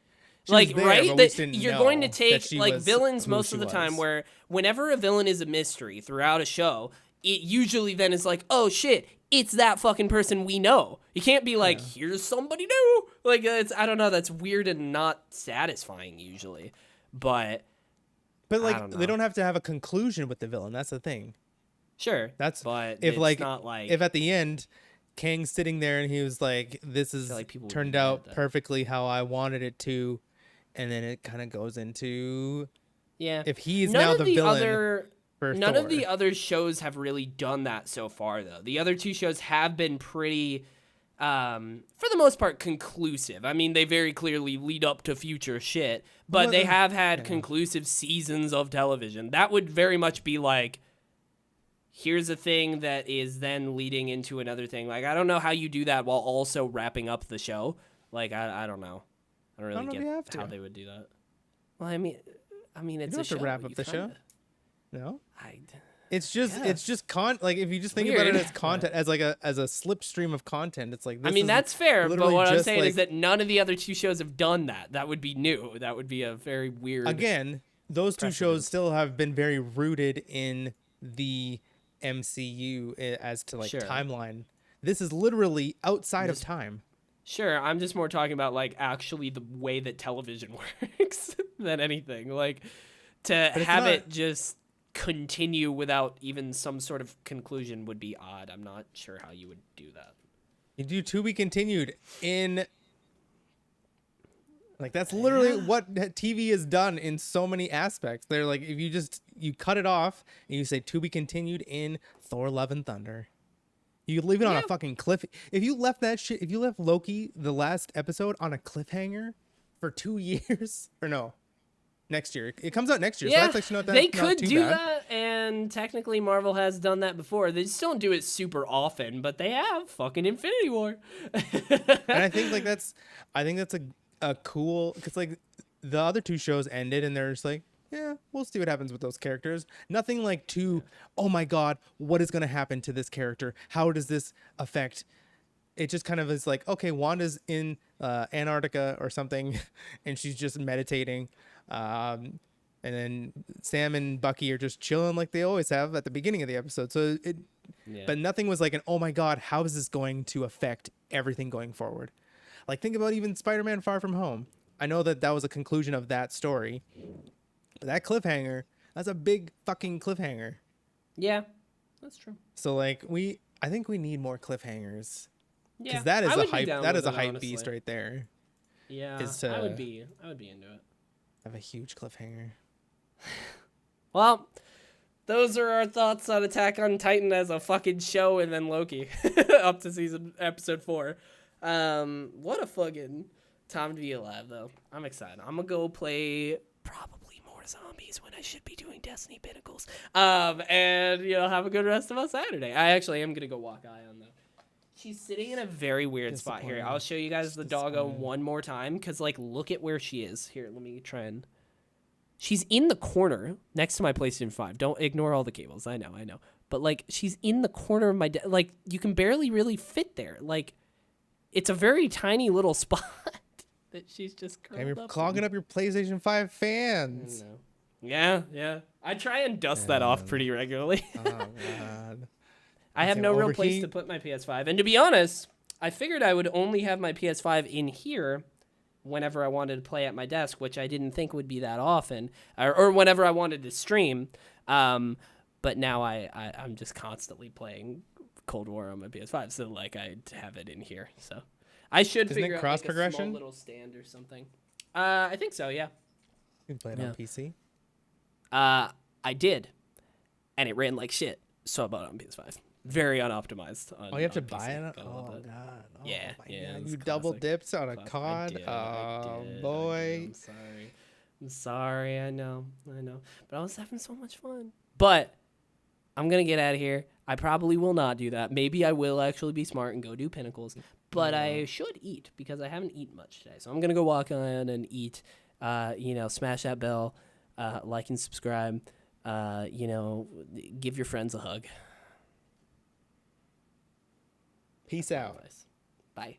She was Like, there, right? but we That just didn't you're know going to that take she like was villains who most she of the time was. where whenever a villain is a mystery throughout a show, it usually then is like, oh shit, it's that fucking person we know. You can't be like, here's somebody new. Like, I don't know, that's weird and not satisfying usually. But I But like don't know. they don't have to have a conclusion with the villain. That's the thing. Sure. That's but if it's like not like if at the end Kang's sitting there and he was like, "This is like people would turned be mad out at that. perfectly how I wanted it to," and then it kind of goes into yeah. if he's now the villain for None Thor. of the other shows have really done that so far, though. The other 2 shows have been pretty, for the most part, conclusive. I mean, they very clearly lead up to future shit, but they have had conclusive seasons of television. That would very much be like, here's a thing that is then leading into another thing. Like, I don't know how you do that while also wrapping up the show. Like, I don't know. I don't really know if you have get how to. they would do that. Well, I mean, You it's don't a have to show. wrap up You the show. kinda- No, I, it's just like if you just think Weird. about it as content, as like a slipstream of content, it's like I this mean, is that's fair, but literally what I'm just, saying like, is that none of the other 2 shows have done that. That would be new. That would be a very weird. again, those 2 precedent. shows still have been very rooted in the MCU as to like Sure. timeline. This is literally outside of Just- time. Sure, I'm just more talking about like actually the way that television works than anything. Like to it's have not- it just continue without even some sort of conclusion would be odd. I'm not sure how you would do that. You do to be continued in. Like that's literally what TV has done in so many aspects. They're like if you cut it off and you say to be continued in Thor: Love and Thunder. You leave it on a fucking cliff. If you left Loki the last episode on a cliffhanger for 2 years or no, next year it comes out next year. Yeah, so that's actually they not could too do bad. that, and technically Marvel has done that before. They just don't do it super often, but they have fucking Infinity War. And I think that's a cool because like the other 2 shows ended and they're just like, yeah, we'll see what happens with those characters. Nothing like oh my god, what is going to happen to this character? How does this affect? It just kind of is like, okay, Wanda's in Antarctica or something, and she's just meditating. And then Sam and Bucky are just chilling like they always have at the beginning of the episode. So but nothing was like oh my god, how is this going to affect everything going forward? Like think about even Spider-Man: Far From Home. I know that was a conclusion of that story. But that cliffhanger, that's a big fucking cliffhanger. Yeah, that's true. So like I think we need more cliffhangers. Yeah, Because that is I a would be hype. down That with is a it, hype honestly. beast right there. Yeah, is I would to- be into it. Have a huge cliffhanger. Well, those are our thoughts on Attack on Titan as a fucking show, and then Loki up to episode 4. What a fucking time to be alive, though. I'm excited. I'm gonna go play probably more zombies when I should be doing Destiny Pinnacles. And have a good rest of a Saturday. I actually am gonna go walk Ion though. She's sitting in a very weird spot here. Disappointing. I'll show you guys the doggo one more time, because like look at where she is. Here, let me try and. She's in the corner next to my PlayStation 5. Don't ignore all the cables. I know. But like she's in the corner of my like you can barely really fit there. Like it's a very tiny little spot that she's just curled And you're up clogging in. up your PlayStation 5 fans. No. Yeah. I try and dust that off pretty regularly. Oh god. I have Say no real place overheat. to put my PS5. And to be honest, I figured I would only have my PS5 in here whenever I wanted to play at my desk, which I didn't think would be that often, or whenever I wanted to stream. But now I'm just constantly playing Cold War on my PS5, so like I have it in here. So I should Isn't it figure out cross like a small progression? little stand or something. I think so. Yeah. You can play it on PC. I did, and it ran like shit, so I bought it on PS5. Very unoptimized. Oh, you have to on buy PC. it? Gotta Oh love god. that. Oh, Yeah, my yeah, god. it's You double classic. dipped on a I COD? did, Oh I did. boy. I'm sorry. I know. But I was having so much fun. But I'm going to get out of here. I probably will not do that. Maybe I will actually be smart and go do pinnacles. But I should eat because I haven't eaten much today. So I'm going to go walk on and eat. Smash that bell, like and subscribe. Give your friends a hug. Peace out. Bye.